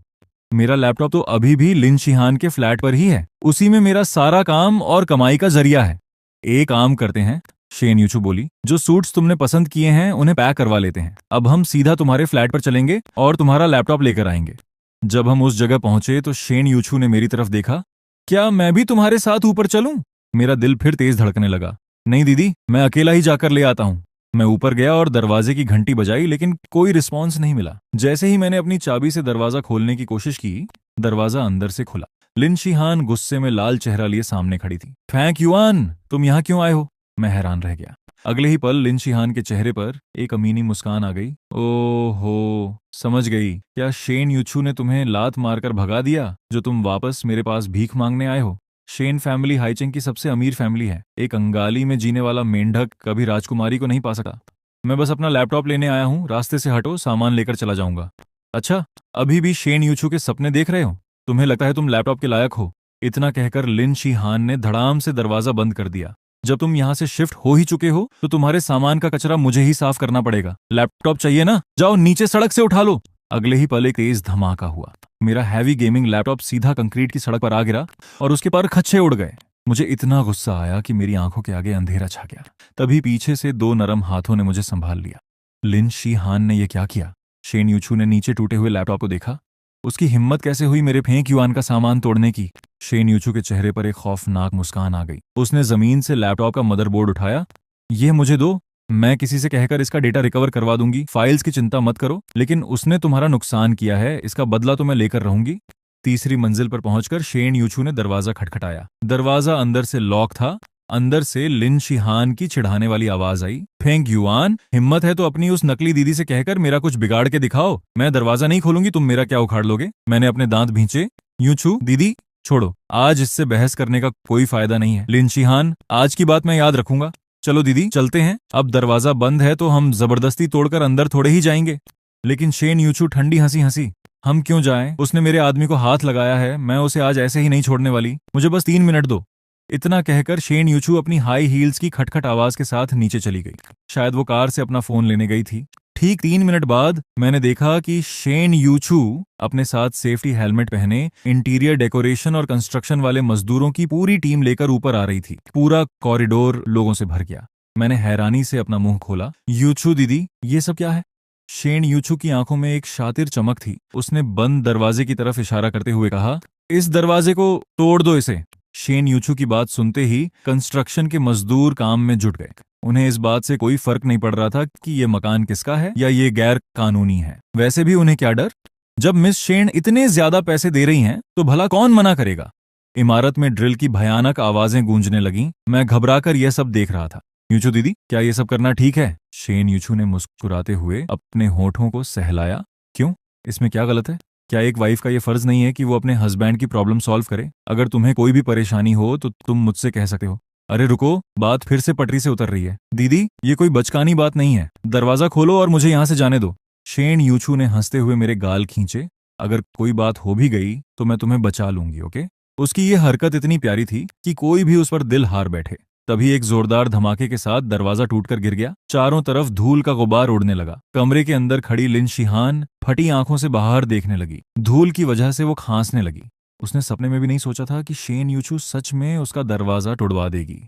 [SPEAKER 1] मेरा लैपटॉप तो अभी भी लिन शिहान के फ्लैट पर ही है। उसी में मेरा सारा काम और कमाई का जरिया है। एक काम करते हैं, शेन यूचू बोली, जो सूट्स तुमने पसंद किए हैं उन्हें पैक करवा लेते हैं। अब हम सीधा तुम्हारे फ्लैट पर चलेंगे और तुम्हारा लैपटॉप लेकर आएंगे। जब हम उस जगह पहुंचे तो शेन यूचू ने मेरी तरफ देखा। क्या मैं भी तुम्हारे साथ ऊपर चलूं? मेरा दिल फिर तेज धड़कने लगा। नहीं दीदी, मैं अकेला ही जाकर ले आता हूं। मैं ऊपर गया और दरवाजे की घंटी बजाई, लेकिन कोई रिस्पॉन्स नहीं मिला। जैसे ही मैंने अपनी चाबी से दरवाजा खोलने की कोशिश की, दरवाजा अंदर से खुला। लिन शिहान गुस्से में लाल चेहरा लिए सामने खड़ी थी। फेंग युआन, तुम यहाँ क्यों आए हो? मैं हैरान रह गया। अगले ही पल लिन शिहान के चेहरे पर एक अमीनी मुस्कान आ गई। ओहो, समझ गई। क्या शेन यूचू ने तुम्हें लात मारकर भगा दिया जो तुम वापस मेरे पास भीख मांगने आए हो? शेन फैमिली हाइचिंग की सबसे अमीर फैमिली है। एक अंगाली में जीने वाला मेंढक कभी राजकुमारी को नहीं पा सकता। मैं बस अपना लैपटॉप लेने आया हूँ, रास्ते से हटो, सामान लेकर चला जाऊंगा। अच्छा, अभी भी शेन यूचू के सपने देख रहे हो? तुम्हें लगता है तुम लैपटॉप के लायक हो? इतना कहकर लिन शिहान ने धड़ाम से दरवाजा बंद कर दिया। जब तुम यहाँ से शिफ्ट हो ही चुके हो तो तुम्हारे सामान का कचरा मुझे ही साफ करना पड़ेगा। लैपटॉप चाहिए ना? जाओ नीचे सड़क से उठा लो। अगले ही पल एक तेज धमाका हुआ। मेरा हैवी गेमिंग लैपटॉप सीधा कंक्रीट की सड़क पर आ गिरा और उसके पर खच्चे उड़ गए। मुझे इतना गुस्सा आया कि मेरी आंखों के आगे अंधेरा छा गया। तभी पीछे से 2 नरम हाथों ने मुझे संभाल लिया। लिन शिहान ने यह क्या किया? शेन यूचू ने नीचे टूटे हुए लैपटॉप को देखा। उसकी हिम्मत कैसे हुई मेरे फेंक युआन का सामान तोड़ने की? शेन यूचू के चेहरे पर एक खौफनाक मुस्कान आ गई। उसने जमीन से लैपटॉप का मदरबोर्ड उठाया। यह मुझे दो, मैं किसी से कहकर इसका डेटा रिकवर करवा दूंगी। फाइल्स की चिंता मत करो, लेकिन उसने तुम्हारा नुकसान किया है, इसका बदला तो मैं लेकर रहूंगी। तीसरी मंजिल पर पहुंचकर शेन यूचू ने दरवाजा खटखटाया। दरवाजा अंदर से लॉक था। अंदर से लिन शिहान की चिढ़ाने वाली आवाज आई। फेंग युआन, हिम्मत है तो अपनी उस नकली दीदी से कहकर मेरा कुछ बिगाड़ के दिखाओ। मैं दरवाजा नहीं खोलूंगी, तुम मेरा क्या उखाड़ लोगे? मैंने अपने दांत भींचे। यूचू दीदी छोड़ो, आज इससे बहस करने का कोई फायदा नहीं है। लिन शिहान, आज की बात मैं याद रखूंगा। चलो दीदी चलते हैं। अब दरवाजा बंद है तो हम जबरदस्ती तोड़कर अंदर थोड़े ही जाएंगे। लेकिन शेन यूचू ठंडी हंसी हंसी। हम क्यों जाएं? उसने मेरे आदमी को हाथ लगाया है, मैं उसे आज ऐसे ही नहीं छोड़ने वाली। मुझे बस 3 मिनट दो। इतना कहकर शेन यूचू अपनी हाई हील्स की खटखट आवाज के साथ नीचे चली गई। शायद वो कार से अपना फोन लेने गई थी। ठीक 3 मिनट बाद मैंने देखा कि शेन यूचू अपने साथ सेफ्टी हेलमेट पहने इंटीरियर डेकोरेशन और कंस्ट्रक्शन वाले मजदूरों की पूरी टीम लेकर ऊपर आ रही थी। पूरा कॉरिडोर लोगों से भर गया। मैंने हैरानी से अपना मुंह खोला। यूचू दीदी, ये सब क्या है? शेन यूचू की आंखों में एक शातिर चमक थी। उसने बंद दरवाजे की तरफ इशारा करते हुए कहा, इस दरवाजे को तोड़ दो इसे। शेन यूचू की बात सुनते ही कंस्ट्रक्शन के मजदूर काम में जुट गए। उन्हें इस बात से कोई फर्क नहीं पड़ रहा था कि ये मकान किसका है या ये गैर कानूनी है। वैसे भी उन्हें क्या डर, जब मिस शेन इतने ज्यादा पैसे दे रही हैं तो भला कौन मना करेगा। इमारत में ड्रिल की भयानक आवाजें गूंजने लगीं। मैं घबराकर यह सब देख रहा था। यूचू दीदी, क्या ये सब करना ठीक है? शेन यूचू ने मुस्कुराते हुए अपने होठों को सहलाया। क्यों, इसमें क्या गलत है? क्या एक वाइफ का ये फर्ज नहीं है कि वो अपने हस्बैंड की प्रॉब्लम सॉल्व करे? अगर तुम्हें कोई भी परेशानी हो तो तुम मुझसे कह सकते हो। अरे रुको, बात फिर से पटरी से उतर रही है। दीदी, ये कोई बचकानी बात नहीं है। दरवाजा खोलो और मुझे यहां से जाने दो। शेन यूचू ने हंसते हुए मेरे गाल खींचे। अगर कोई बात हो भी गई तो मैं तुम्हें बचा लूंगी, ओके? उसकी ये हरकत इतनी प्यारी थी कि कोई भी उस पर दिल हार बैठे। तभी एक जोरदार धमाके के साथ दरवाजा टूटकर गिर गया। चारों तरफ धूल का गुबार उड़ने लगा। कमरे के अंदर खड़ी लिन शिहान फटी आंखों से बाहर देखने लगी। धूल की वजह से वो खांसने लगी। उसने सपने में भी नहीं सोचा था कि शेन यूचू सच में उसका दरवाजा तोड़वा देगी।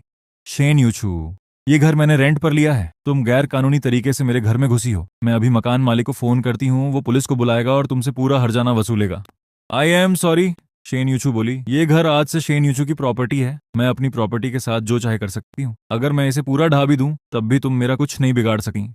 [SPEAKER 1] शेन यूचू, ये घर मैंने रेंट पर लिया है। तुम गैर कानूनी तरीके से मेरे घर में घुसी हो। मैं अभी मकान मालिक को फोन करती हूँ, वो पुलिस को बुलाएगा और तुमसे पूरा हर्जाना वसूलेगा। आई एम सॉरी, शेन यूचू बोली। ये घर आज से शेन यूचू की प्रॉपर्टी है। मैं अपनी प्रॉपर्टी के साथ जो चाहे कर सकती हूँ। अगर मैं इसे पूरा ढा भी दूं तब भी तुम मेरा कुछ नहीं बिगाड़ सकी।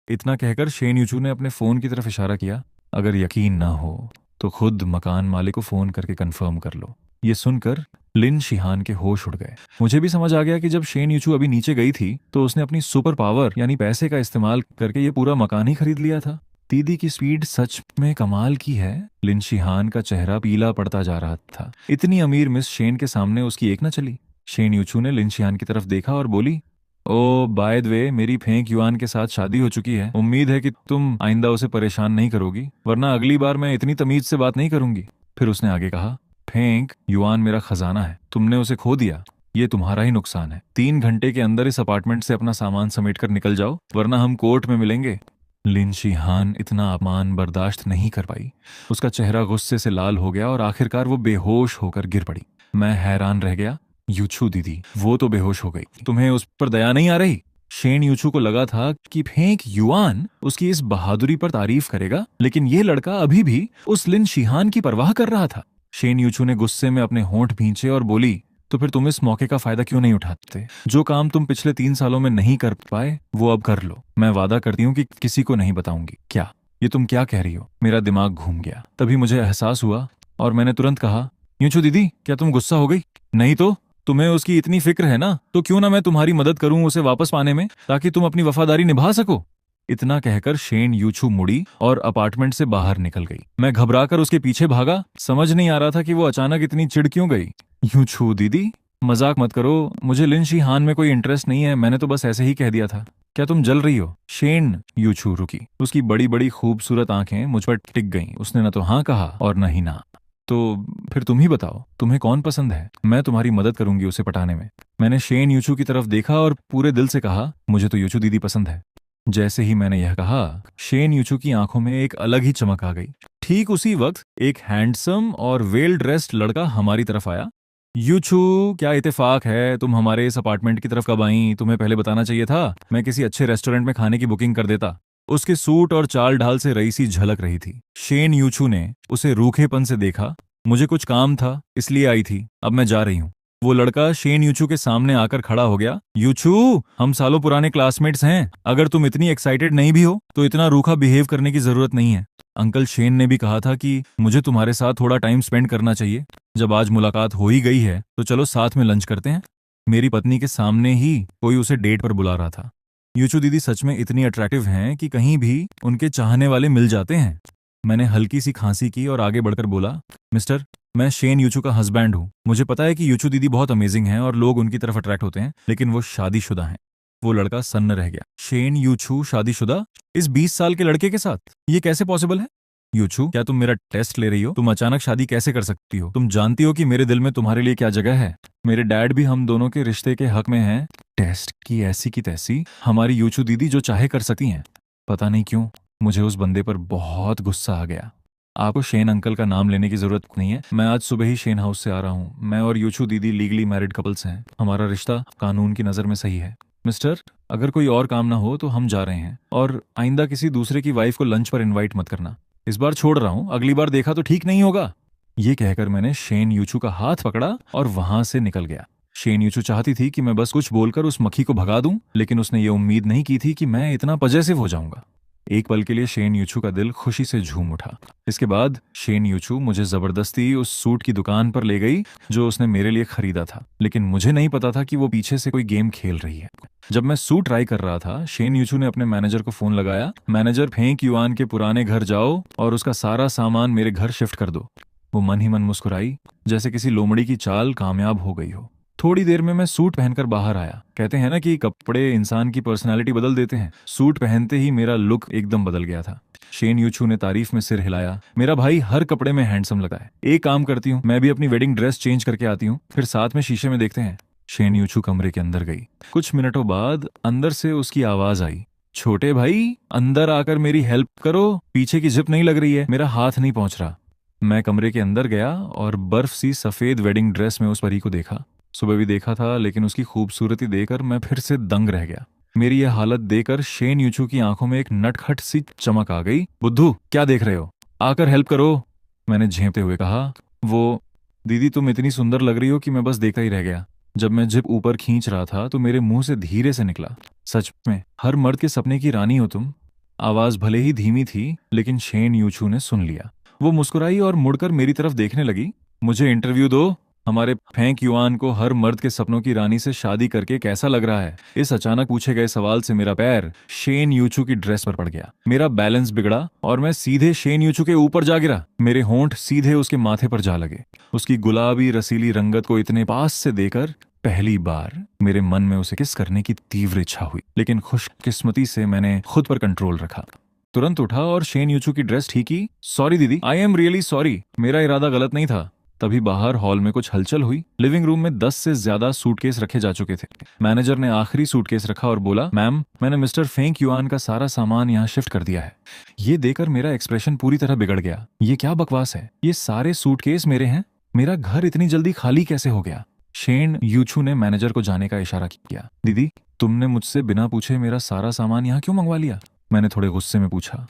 [SPEAKER 1] इतना कहकर शेन यूचू ने अपने फोन की तरफ इशारा किया। अगर यकीन ना हो तो खुद मकान मालिक को फोन करके कंफर्म कर लो। ये सुनकर लिन शिहान के होश उड़ गए। मुझे भी समझ आ गया कि जब शेन यूचू अभी नीचे गई थी तो उसने अपनी सुपर पावर यानी पैसे का इस्तेमाल करके ये पूरा मकान ही खरीद लिया था। दीदी की स्पीड सच में कमाल की है। लिन शिहान का चेहरा पीला पड़ता जा रहा था। इतनी अमीर मिस शेन के सामने उसकी एक न चली। शेन यूचू ने लिन शिहान की तरफ देखा और बोली, ओ बाय द वे, मेरी फेंक युआन के साथ शादी हो चुकी है। उम्मीद है कि तुम आइंदा उसे परेशान नहीं करोगी, वरना अगली बार मैं इतनी तमीज से बात नहीं करूंगी। फिर उसने आगे कहा, फेंक युआन मेरा खजाना है। तुमने उसे खो दिया, ये तुम्हारा ही नुकसान है। 3 घंटे के अंदर इस अपार्टमेंट से अपना सामान समेटकर निकल जाओ, वरना हम कोर्ट में मिलेंगे। लिन शिहान इतना अपमान बर्दाश्त नहीं कर पाई। उसका चेहरा गुस्से से लाल हो गया और आखिरकार वो बेहोश होकर गिर पड़ी। मैं हैरान रह गया। यूचू दीदी, वो तो बेहोश हो गई, तुम्हें उस पर दया नहीं आ रही? शेन यूचू को लगा था कि फेंक युआन उसकी इस बहादुरी पर तारीफ करेगा, लेकिन ये लड़का अभी भी उस लिन शिहान की परवाह कर रहा था। शेन यूचू ने गुस्से में अपने होंठ भींचे और बोली, तो फिर तुम इस मौके का फायदा क्यों नहीं उठाते? जो काम तुम पिछले 3 सालों में नहीं कर पाए वो अब कर लो। मैं वादा करती हूँ कि किसी को नहीं बताऊंगी। क्या, ये तुम क्या कह रही हो? मेरा दिमाग घूम गया। तभी मुझे एहसास हुआ और मैंने तुरंत कहा, यूचू दीदी, क्या तुम गुस्सा हो गई? नहीं तो तुम्हें उसकी इतनी फिक्र है ना, तो क्यों ना मैं तुम्हारी मदद करूं उसे वापस पाने में, ताकि तुम अपनी वफादारी निभा सको। इतना कहकर शेन यूचू मुड़ी और अपार्टमेंट से बाहर निकल गई। मैं घबराकर उसके पीछे भागा। समझ नहीं आ रहा था कि वो अचानक इतनी चिढ़ क्यों गई। यूचू दीदी, मजाक मत करो, मुझे लिन शिहान में कोई इंटरेस्ट नहीं है। मैंने तो बस ऐसे ही कह दिया था। क्या तुम जल रही हो? शेन यूचू रुकी। उसकी बड़ी बड़ी खूबसूरत आंखें मुझ पर टिक गईं। उसने न तो हाँ कहा और न ही ना। तो फिर तुम ही बताओ, तुम्हें कौन पसंद है? मैं तुम्हारी मदद करूंगी उसे पटाने में। मैंने शेन यूचू की तरफ देखा और पूरे दिल से कहा, मुझे तो यूचू दीदी पसंद है। जैसे ही मैंने यह कहा, शेन यूचू की आंखों में एक अलग ही चमक आ गई। ठीक उसी वक्त एक हैंडसम और वेल ड्रेस्ड लड़का हमारी तरफ आया। यूचू, क्या इत्तेफाक है, तुम हमारे इस अपार्टमेंट की तरफ कब आई? तुम्हें पहले बताना चाहिए था। मैं किसी अच्छे रेस्टोरेंट में खाने की बुकिंग कर देता। उसके सूट और चाल ढाल से रईसी झलक रही थी। शेन यूचू ने उसे रूखेपन से देखा। मुझे कुछ काम था इसलिए आई थी, अब मैं जा रही हूँ। वो लड़का शेन यूचू के सामने आकर खड़ा हो गया। यूचू, हम सालों पुराने क्लासमेट्स हैं। अगर तुम इतनी एक्साइटेड नहीं भी हो तो इतना रूखा बिहेव करने की जरूरत नहीं है। अंकल शेन ने भी कहा था कि मुझे तुम्हारे साथ थोड़ा टाइम स्पेंड करना चाहिए। जब आज मुलाकात हो ही गई है तो चलो साथ में लंच करते हैं। मेरी पत्नी के सामने ही कोई उसे डेट पर बुला रहा था। यूचू दीदी सच में इतनी अट्रैक्टिव हैं कि कहीं भी उनके चाहने वाले मिल जाते हैं। मैंने हल्की सी खांसी की और आगे बढ़कर बोला, मिस्टर, मैं शेन यूचू का हस्बैंड हूँ। मुझे पता है कि यूचू दीदी बहुत अमेजिंग हैं और लोग उनकी तरफ अट्रैक्ट होते हैं, लेकिन वो शादीशुदा हैं। वो लड़का सन्न रह गया। शेन यूचू शादीशुदा? इस 20 साल के लड़के के साथ? ये कैसे पॉसिबल है? यूचू, क्या तुम मेरा टेस्ट ले रही हो? तुम अचानक शादी कैसे कर सकती हो? तुम जानती हो कि मेरे दिल में तुम्हारे लिए क्या जगह है? मेरे डैड भी हम दोनों के रिश्ते के हक में हैं। टेस्ट की ऐसी की तैसी हमारी यूचू दीदी जो चाहे कर सकती हैं। पता नहीं क्यों मुझे उस बंदे पर बहुत गुस्सा आ गया। आपको शेन अंकल का नाम लेने की जरूरत नहीं है। मैं आज सुबह ही शेन हाउस से आ रहा हूँ। मैं और यूचू दीदी लीगली मैरिड कपल्स हैं। हमारा रिश्ता कानून की नज़र में सही है। मिस्टर, अगर कोई और काम ना हो तो हम जा रहे हैं, और आइंदा किसी दूसरे की वाइफ को लंच पर इनवाइट मत करना। इस बार छोड़ रहा हूँ, अगली बार देखा तो ठीक नहीं होगा। ये कहकर मैंने शेन यूचू का हाथ पकड़ा और वहां से निकल गया। शेन यूचू चाहती थी कि मैं बस कुछ बोलकर उस मक्खी को भगा दूं, लेकिन उसने ये उम्मीद नहीं की थी कि मैं इतना पजेसिव हो जाऊंगा। एक पल के लिए शेन यूचू का दिल खुशी से झूम उठा। इसके बाद शेन यूचू मुझे जबरदस्ती उस सूट की दुकान पर ले गई जो उसने मेरे लिए खरीदा था, लेकिन मुझे नहीं पता था कि वो पीछे से कोई गेम खेल रही है। जब मैं सूट ट्राई कर रहा था, शेन यूचू ने अपने मैनेजर को फोन लगाया। मैनेजर, फेंक युआन के पुराने घर जाओ और उसका सारा सामान मेरे घर शिफ्ट कर दो। वो मन ही मन मुस्कुराई, जैसे किसी लोमड़ी की चाल कामयाब हो गई हो। थोड़ी देर में मैं सूट पहनकर बाहर आया। कहते हैं ना कि कपड़े इंसान की पर्सनैलिटी बदल देते हैं। सूट पहनते ही मेरा लुक एकदम बदल गया था। शेन यूचू ने तारीफ में सिर हिलाया। मेरा भाई हर कपड़े में हैंडसम लगा है। एक काम करती हूँ, मैं भी अपनी वेडिंग ड्रेस चेंज करके आती हूँ, फिर साथ में शीशे में देखते हैं। शेन यूचू कमरे के अंदर गई। कुछ मिनटों बाद अंदर से उसकी आवाज आई, छोटे भाई अंदर आकर मेरी हेल्प करो, पीछे की जिप नहीं लग रही है, मेरा हाथ नहीं पहुंच रहा। मैं कमरे के अंदर गया और बर्फ सी सफेद वेडिंग ड्रेस में उस परी को देखा। सुबह भी देखा था, लेकिन उसकी खूबसूरती देखकर मैं फिर से दंग रह गया। मेरी यह हालत देखकर शेन यूचू की आंखों में एक नटखट सी चमक आ गई। बुद्धू, क्या देख रहे हो? आकर हेल्प करो, मैंने झेंपते हुए कहा। वो, दीदी तुम इतनी सुंदर लग रही हो कि मैं बस देखता ही रह गया। जब मैं जिप ऊपर खींच रहा था तो मेरे मुंह से धीरे से निकला, सच में हर मर्द के सपने की रानी हो तुम। आवाज भले ही धीमी थी, लेकिन शेन यूचू ने सुन लिया। वो मुस्कुराई और मुड़कर मेरी तरफ देखने लगी। मुझे इंटरव्यू दो। हमारे फेंक युआन को हर मर्द के सपनों की रानी से शादी करके कैसा लग रहा है? इस अचानक पूछे गए सवाल से मेरा पैर शेन यूचू की ड्रेस पर पड़ गया। मेरा बैलेंस बिगड़ा और मैं सीधे शेन यूचू के ऊपर जा गिरा। मेरे होंठ सीधे उसके माथे पर जा लगे। उसकी गुलाबी रसीली रंगत को इतने पास से देखकर पहली बार मेरे मन में उसे किस करने की तीव्र इच्छा हुई, लेकिन खुशकिस्मती से मैंने खुद पर कंट्रोल रखा। तुरंत उठा और शेन यूचू की ड्रेस ठीक की। सॉरी दीदी, आई एम रियली सॉरी, मेरा इरादा गलत नहीं था। तभी बाहर हॉल में कुछ हलचल हुई। लिविंग रूम में 10 से ज्यादा सूटकेस रखे जा चुके थे। मैनेजर ने आखिरी सूटकेस रखा और बोला, मैम मैंने मिस्टर फेंक युआन का सारा सामान यहाँ शिफ्ट कर दिया है। ये देखकर मेरा एक्सप्रेशन पूरी तरह बिगड़ गया। ये क्या बकवास है? ये सारे सूटकेस मेरे हैं? मेरा घर इतनी जल्दी खाली कैसे हो गया? शेन यूचू ने मैनेजर को जाने का इशारा किया। दीदी, तुमने मुझसे बिना पूछे मेरा सारा सामान यहाँ क्यों मंगवा लिया? मैंने थोड़े गुस्से में पूछा।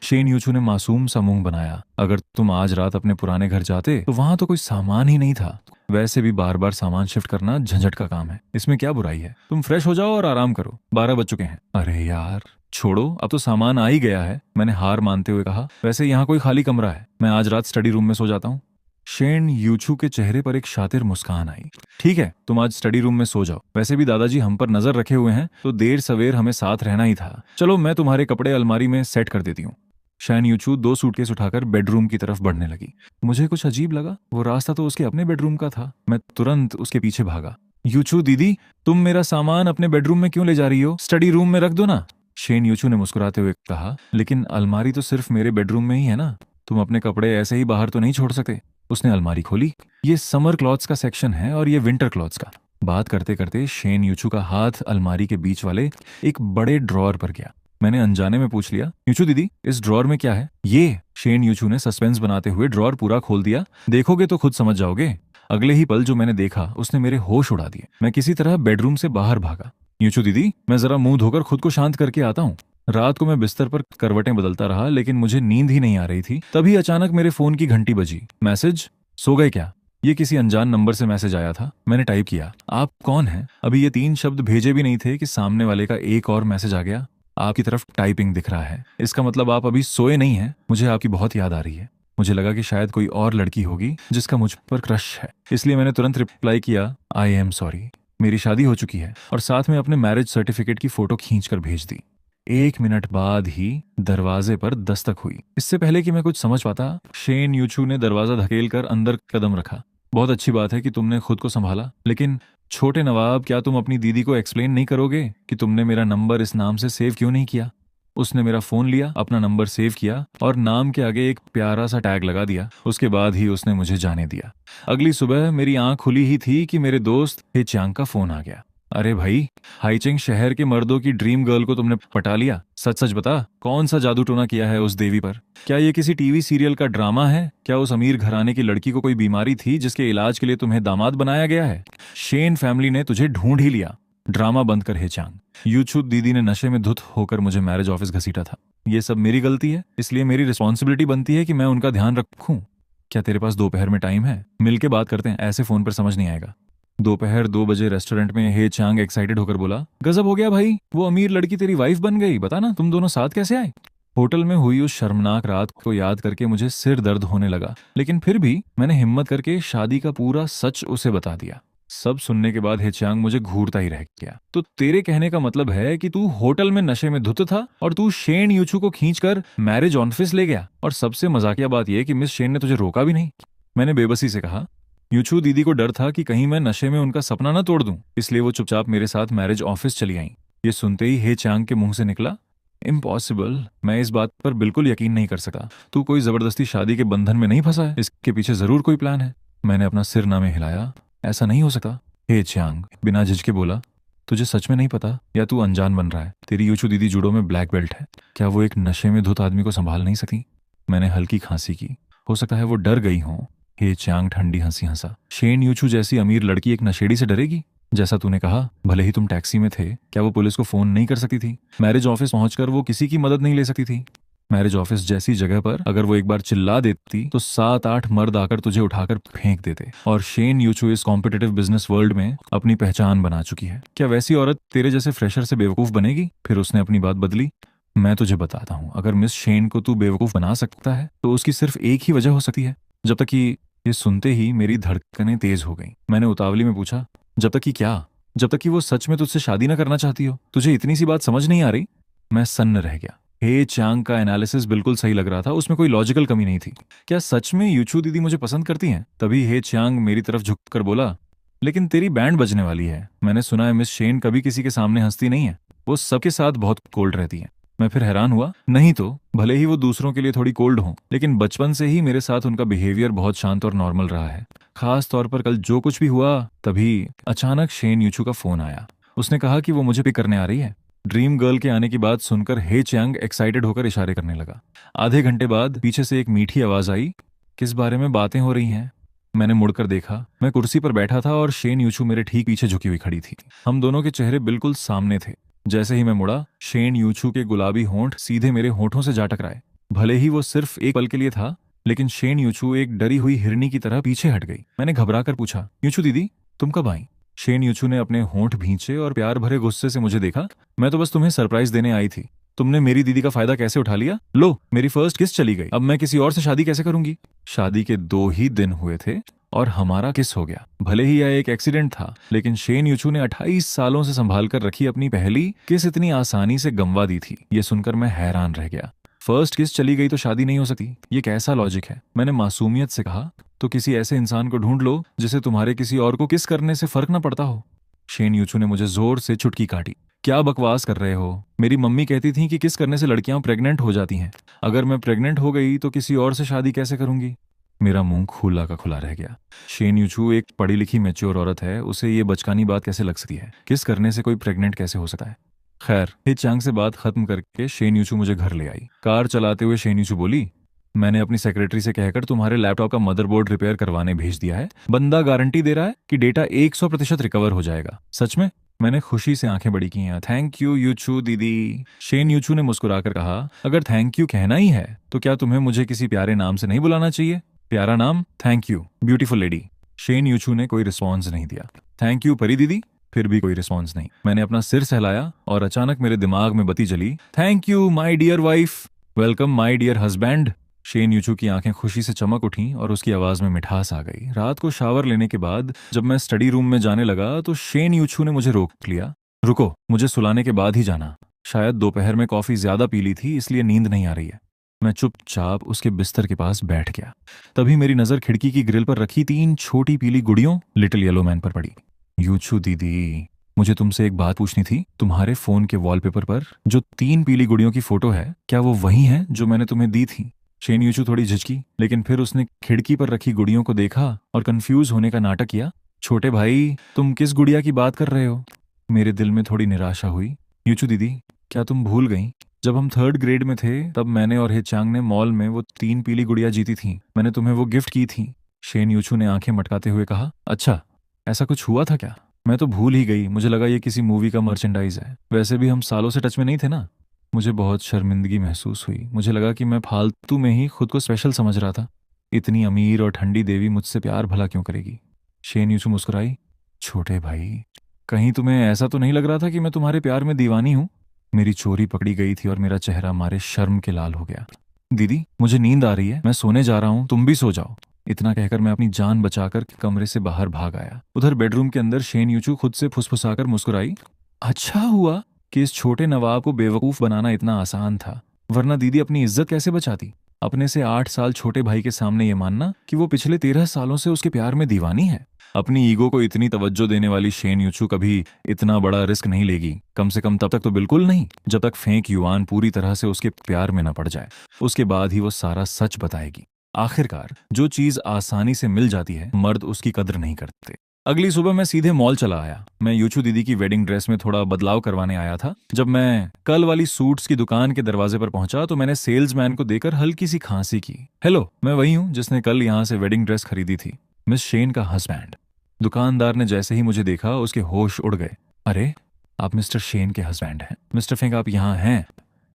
[SPEAKER 1] शेन यूचू ने मासूम सा मुंह बनाया। अगर तुम आज रात अपने पुराने घर जाते तो वहां तो कोई सामान ही नहीं था। वैसे भी बार बार सामान शिफ्ट करना झंझट का काम है, इसमें क्या बुराई है? तुम फ्रेश हो जाओ और आराम करो, 12 बज चुके हैं। अरे यार छोड़ो, अब तो सामान आ ही गया है, मैंने हार मानते हुए कहा। वैसे यहाँ कोई खाली कमरा है, मैं आज रात स्टडी रूम में सो जाता हूँ। शेन यूचू के चेहरे पर एक शातिर मुस्कान आई। ठीक है, तुम आज स्टडी रूम में सो जाओ। वैसे भी दादाजी हम पर नजर रखे हुए हैं, तो देर सवेर हमें साथ रहना ही था। चलो मैं तुम्हारे कपड़े अलमारी में सेट कर देती हूँ। शेन यूचू 2 सूटकेस उठाकर बेडरूम की तरफ बढ़ने लगी। मुझे कुछ अजीब लगा, वो रास्ता तो उसके अपने बेडरूम का था। मैं तुरंत उसके पीछे भागा। यूचू दीदी, तुम मेरा सामान अपने बेडरूम में क्यों ले जा रही हो? स्टडी रूम में रख दो ना। शेन यूचू ने मुस्कुराते हुए कहा, लेकिन अलमारी तो सिर्फ मेरे बेडरूम में ही है ना, तुम अपने कपड़े ऐसे ही बाहर तो नहीं छोड़ सकते। उसने अलमारी खोली। ये समर क्लॉथ्स का सेक्शन है और ये विंटर क्लॉथ्स का। बात करते करते शेन यूचू का हाथ अलमारी के बीच वाले एक बड़े ड्रॉअर पर गया। मैंने अनजाने में पूछ लिया, यूचू दीदी इस ड्रॉअर में क्या है? ये शेन यूचू ने सस्पेंस बनाते हुए ड्रॉअर पूरा खोल दिया। देखोगे तो खुद समझ जाओगे। अगले ही पल जो मैंने देखा उसने मेरे होश उड़ा दिए। मैं किसी तरह बेडरूम से बाहर भागा। यूचू दीदी, मैं जरा मुंह धोकर खुद को शांत करके आता हूँ। रात को मैं बिस्तर पर करवटें बदलता रहा, लेकिन मुझे नींद ही नहीं आ रही थी। तभी अचानक मेरे फोन की घंटी बजी। मैसेज, सो गए क्या? ये किसी अनजान नंबर से मैसेज आया था। मैंने टाइप किया, आप कौन हैं? अभी ये 3 शब्द भेजे भी नहीं थे कि सामने वाले का एक और मैसेज आ गया। आपकी तरफ टाइपिंग दिख रहा है, इसका मतलब आप अभी सोए नहीं हैं। मुझे आपकी बहुत याद आ रही है। मुझे लगा कि शायद कोई और लड़की होगी जिसका मुझ पर क्रश है, इसलिए मैंने तुरंत रिप्लाई किया, आई एम सॉरी, मेरी शादी हो चुकी है, और साथ में अपने मैरिज सर्टिफिकेट की फोटो खींचकर भेज दी। 1 मिनट बाद ही दरवाजे पर दस्तक हुई। इससे पहले कि मैं कुछ समझ पाता, शेन यूचू ने दरवाजा धकेलकर अंदर कदम रखा। बहुत अच्छी बात है कि तुमने खुद को संभाला, लेकिन छोटे नवाब, क्या तुम अपनी दीदी को एक्सप्लेन नहीं करोगे कि तुमने मेरा नंबर इस नाम से सेव क्यों नहीं किया? उसने मेरा फोन लिया, अपना नंबर सेव किया और नाम के आगे एक प्यारा सा टैग लगा दिया। उसके बाद ही उसने मुझे जाने दिया। अगली सुबह मेरी आंख खुली ही थी कि मेरे दोस्त हे चांग का फोन आ गया। अरे भाई, हाईचिंग शहर के मर्दों की ड्रीम गर्ल को तुमने पटा लिया। सच सच बता, कौन सा जादू टोना किया है उस देवी पर? क्या ये किसी टीवी सीरियल का ड्रामा है? क्या उस अमीर घराने की लड़की को कोई बीमारी थी जिसके इलाज के लिए तुम्हें दामाद बनाया गया है? शेन फैमिली ने तुझे ढूंढ ही लिया। ड्रामा बंद कर हे चांग। यूछू दीदी ने नशे में धुत होकर मुझे मैरिज ऑफिस घसीटा था। ये सब मेरी गलती है, इसलिए मेरी रिस्पॉन्सिबिलिटी बनती है कि मैं उनका ध्यान रखूं। क्या तेरे पास दोपहर में टाइम है? मिलके बात करते हैं, ऐसे फोन पर समझ नहीं आएगा। दोपहर 2 बजे रेस्टोरेंट में हे चांग एक्साइटेड होकर बोला, गजब हो गया भाई, वो अमीर लड़की तेरी वाइफ बन गई। बता ना, तुम दोनों साथ कैसे आए? होटल में हुई उस शर्मनाक रात को याद करके मुझे सिर दर्द होने लगा, लेकिन फिर भी मैंने हिम्मत करके शादी का पूरा सच उसे बता दिया। सब सुनने के बाद हे चांग मुझे घूरता ही रह गया। तो तेरे कहने का मतलब है कि तू होटल में नशे में धुत था और तू शेन यूछू को खींचकर मैरिज ऑफिस ले गया, और सबसे मजाकिया बात यह कि मिस शेन ने तुझे रोका भी नहीं। मैंने बेबसी से कहा। यूछू दीदी को डर था कि कहीं मैं नशे में उनका सपना न तोड़ दूं, इसलिए वो चुपचाप मेरे साथ मैरिज ऑफिस चली आई। ये सुनते ही हे चांग के मुंह से निकला, इम्पॉसिबल, मैं इस बात पर बिल्कुल यकीन नहीं कर सका। तू कोई जबरदस्ती शादी के बंधन में नहीं फंसा है, इसके पीछे जरूर कोई प्लान है। मैंने अपना सिर ना में हिलाया। ऐसा नहीं हो सकता। हे चांग बिना झिझके बोला, तुझे सच में नहीं पता या तू अनजान बन रहा है? तेरी यूछू दीदी जूडो में ब्लैक बेल्ट है। क्या वो एक नशे में धुत आदमी को संभाल नहीं सकती? मैंने हल्की खांसी की। हो सकता है वो डर गई हो। हे चांग ठंडी हंसी हंसा। शेन यूछू जैसी अमीर लड़की एक नशेड़ी से डरेगी? जैसा तूने कहा, भले ही तुम टैक्सी में थे, क्या वो पुलिस को फोन नहीं कर सकती थी? मैरिज ऑफिस पहुंचकर वो किसी की मदद नहीं ले सकती थी? मैरिज ऑफिस जैसी जगह पर अगर वो एक बार चिल्ला देती तो 7-8 मर्द आकर तुझे उठाकर फेंक देते। और शेन यूछू इस कॉम्पिटिटिव बिजनेस वर्ल्ड में अपनी पहचान बना चुकी है। क्या वैसी औरत तेरे जैसे फ्रेशर से बेवकूफ बनेगी? फिर उसने अपनी बात बदली। मैं तुझे बताता हूँ, अगर मिस शेन को तू बेवकूफ बना सकता है तो उसकी सिर्फ एक ही वजह हो सकती है। जब तक कि ये सुनते ही मेरी धड़कनें तेज हो गई। मैंने उतावली में पूछा, जब तक कि क्या? जब तक कि वो सच में तुझसे शादी ना करना चाहती हो। तुझे इतनी सी बात समझ नहीं आ रही? मैं सन्न रह गया। हे चांग का एनालिसिस बिल्कुल सही लग रहा था, उसमें कोई लॉजिकल कमी नहीं थी। क्या सच में यूछू दीदी मुझे पसंद करती हैं? तभी हे चांग मेरी तरफ झुककर बोला, लेकिन तेरी बैंड बजने वाली है। मैंने सुना है मिस शेन कभी किसी के सामने हंसती नहीं है, वो सबके साथ बहुत कोल्ड रहती है। मैं फिर हैरान हुआ। नहीं तो भले ही वो दूसरों के लिए थोड़ी कोल्ड हो, लेकिन बचपन से ही मेरे साथ उनका बिहेवियर बहुत शांत और नॉर्मल रहा है। खास तौर पर कल जो कुछ भी हुआ, तभी अचानक शेन यूछू का फोन आया। उसने कहा कि वो मुझे पिक करने आ रही है। ड्रीम गर्ल के आने की बात सुनकर हे चांग एक्साइटेड होकर इशारे करने लगा। आधे घंटे बाद पीछे से एक मीठी आवाज आई, किस बारे में बातें हो रही हैं? मैंने मुड़कर देखा। मैं कुर्सी पर बैठा था और शेन यूछू मेरे ठीक पीछे झुकी हुई खड़ी थी। हम दोनों के चेहरे बिल्कुल सामने थे। जैसे ही मैं मुड़ा, शेन यूछू के गुलाबी होंठ सीधे मेरे होठों से जा टकराए। भले ही वो सिर्फ एक पल के लिए था, लेकिन शेन यूछू एक डरी हुई हिरनी की तरह पीछे हट गई। मैंने घबराकर पूछा, यूछू दीदी तुम कब आई? शेन यूछू ने अपने होंठ भींचे और प्यार भरे गुस्से से मुझे देखा। मैं तो बस तुम्हें सरप्राइज देने आई थी। तुमने मेरी दीदी का फायदा कैसे उठा लिया? लो, मेरी फर्स्ट किस चली गई। अब मैं किसी और से शादी कैसे करूंगी? शादी के 2 ही दिन हुए थे और हमारा किस हो गया। भले ही यह एक एक्सीडेंट था, लेकिन शेन यूछू ने 28 सालों से संभाल कर रखी अपनी पहली किस इतनी आसानी से गंवा दी थी। ये सुनकर मैं हैरान रह गया। फर्स्ट किस चली गई तो शादी नहीं हो सकती, ये कैसा लॉजिक है? मैंने मासूमियत से कहा, तो किसी ऐसे इंसान को ढूंढ लो जिसे तुम्हारे किसी और को किस करने से फर्क न पड़ता हो। शेन यूछू ने मुझे जोर से चुटकी काटी। क्या बकवास कर रहे हो? मेरी मम्मी कहती थी कि किस करने से लड़कियां प्रेग्नेंट हो जाती हैं। अगर मैं प्रेग्नेंट हो गई तो किसी और से शादी कैसे करूंगी? मेरा मुंह खुला का खुला रह गया। शेन यूछू एक पढ़ी लिखी मैच्योर औरत है, उसे ये बचकानी बात कैसे लग सकती है? किस करने से कोई प्रेग्नेंट कैसे हो सकता है? खैर, हे चांग से बात खत्म करके शेन यूछू मुझे घर ले आई। कार चलाते हुए शेन यूछू बोली, मैंने अपनी सेक्रेटरी से कहकर तुम्हारे लैपटॉप का मदरबोर्ड रिपेयर करवाने भेज दिया है। बंदा गारंटी दे रहा है कि डेटा 100% रिकवर हो जाएगा। सच में? मैंने खुशी से आंखें बड़ी की हैं। थैंक यू यूछू दीदी। शेन यूछू ने मुस्कुराकर कहा, अगर थैंक यू कहना ही है तो क्या तुम्हें मुझे किसी प्यारे नाम से नहीं बुलाना चाहिए? प्यारा नाम? Thank you beautiful lady. Shen Yuchu ने कोई रिस्पॉन्स नहीं दिया। थैंक यू परी दीदी। फिर भी कोई रिस्पॉन्स नहीं। मैंने अपना सिर सहलाया और अचानक मेरे दिमाग में बत्ती जली। Thank you my dear wife. Welcome my dear husband. Shen Yuchu की आंखें खुशी से चमक उठीं और उसकी आवाज में मिठास आ गई। रात को शावर लेने के बाद जब मैं स्टडी रूम में जाने लगा तो शेन यूछू ने मुझे रोक लिया। रुको, मुझे सुलाने के बाद ही जाना। शायद दोपहर में कॉफी ज्यादा पी ली थी, इसलिए नींद नहीं आ रही है। मैं चुपचाप उसके बिस्तर के पास बैठ गया। तभी मेरी नजर खिड़की की ग्रिल पर रखी 3 छोटी पीली गुड़ियों लिटिल येलो मैन पर पड़ी। यूछू दीदी, मुझे तुमसे एक बात पूछनी थी। तुम्हारे फोन के वॉलपेपर पर जो 3 पीली गुड़ियों की फोटो है, क्या वो वही है जो मैंने तुम्हें दी थी? शेन यूचू थोड़ी झिझकी, लेकिन फिर उसने खिड़की पर रखी गुड़ियों को देखा और कंफ्यूज होने का नाटक किया। छोटे भाई, तुम किस गुड़िया की बात कर रहे हो? मेरे दिल में थोड़ी निराशा हुई। यूचू दीदी, क्या तुम भूल गई? जब हम 3rd ग्रेड में थे तब मैंने और हेचांग ने मॉल में वो 3 पीली गुड़िया जीती थी। मैंने तुम्हें वो गिफ्ट की थी। शेन यूचू ने आंखें मटकाते हुए कहा। अच्छा, ऐसा कुछ हुआ था क्या? मैं तो भूल ही गई, मुझे लगा ये किसी मूवी का मर्चेंडाइज है। वैसे भी हम सालों से टच में नहीं थे ना। मुझे बहुत शर्मिंदगी महसूस हुई। मुझे लगा कि मैं फालतू में ही खुद को स्पेशल समझ रहा था। इतनी अमीर और ठंडी देवी मुझसे प्यार भला क्यों करेगी? शेन यूचू मुस्कुराई। छोटे भाई, कहीं तुम्हें ऐसा तो नहीं लग रहा था कि मैं तुम्हारे प्यार में दीवानी हूं? मेरी चोरी पकड़ी गई थी और मेरा चेहरा मारे शर्म के लाल हो गया। दीदी, मुझे नींद आ रही है, मैं सोने जा रहा हूं, तुम भी सो जाओ। इतना कहकर मैं अपनी जान बचाकर कमरे से बाहर भाग आया। उधर बेडरूम के अंदर शेन यूचू खुद से फुसफुसाकर मुस्कुराई। अच्छा हुआ कि इस छोटे नवाब को बेवकूफ बनाना इतना आसान था, वरना दीदी अपनी इज्जत कैसे बचाती? अपने से 8 साल छोटे भाई के सामने ये मानना कि वो पिछले 13 सालों से उसके प्यार में दीवानी है। अपनी ईगो को इतनी तवज्जो देने वाली शेन यूचू कभी इतना बड़ा रिस्क नहीं लेगी। कम से कम तब तक तो बिल्कुल नहीं, जब तक फेंक युआन पूरी तरह से उसके प्यार में न पड़ जाए। उसके बाद ही वो सारा सच बताएगी। आखिरकार जो चीज आसानी से मिल जाती है, मर्द उसकी कद्र नहीं करते। अगली सुबह मैं सीधे मॉल चला आया। मैं यूचू दीदी की वेडिंग ड्रेस में थोड़ा बदलाव करवाने आया था। जब मैं कल वाली सूट्स की दुकान के दरवाजे पर पहुंचा तो मैंने सेल्समैन को देखकर हल्की सी खांसी की। हेलो, मैं वही हूं जिसने कल यहां से वेडिंग ड्रेस खरीदी थी, मिस शेन का हस्बैंड। दुकानदार ने जैसे ही मुझे देखा उसके होश उड़ गए। अरे, आप मिस्टर शेन के हस्बैंड हैं? मिस्टर फेंक, आप यहाँ हैं?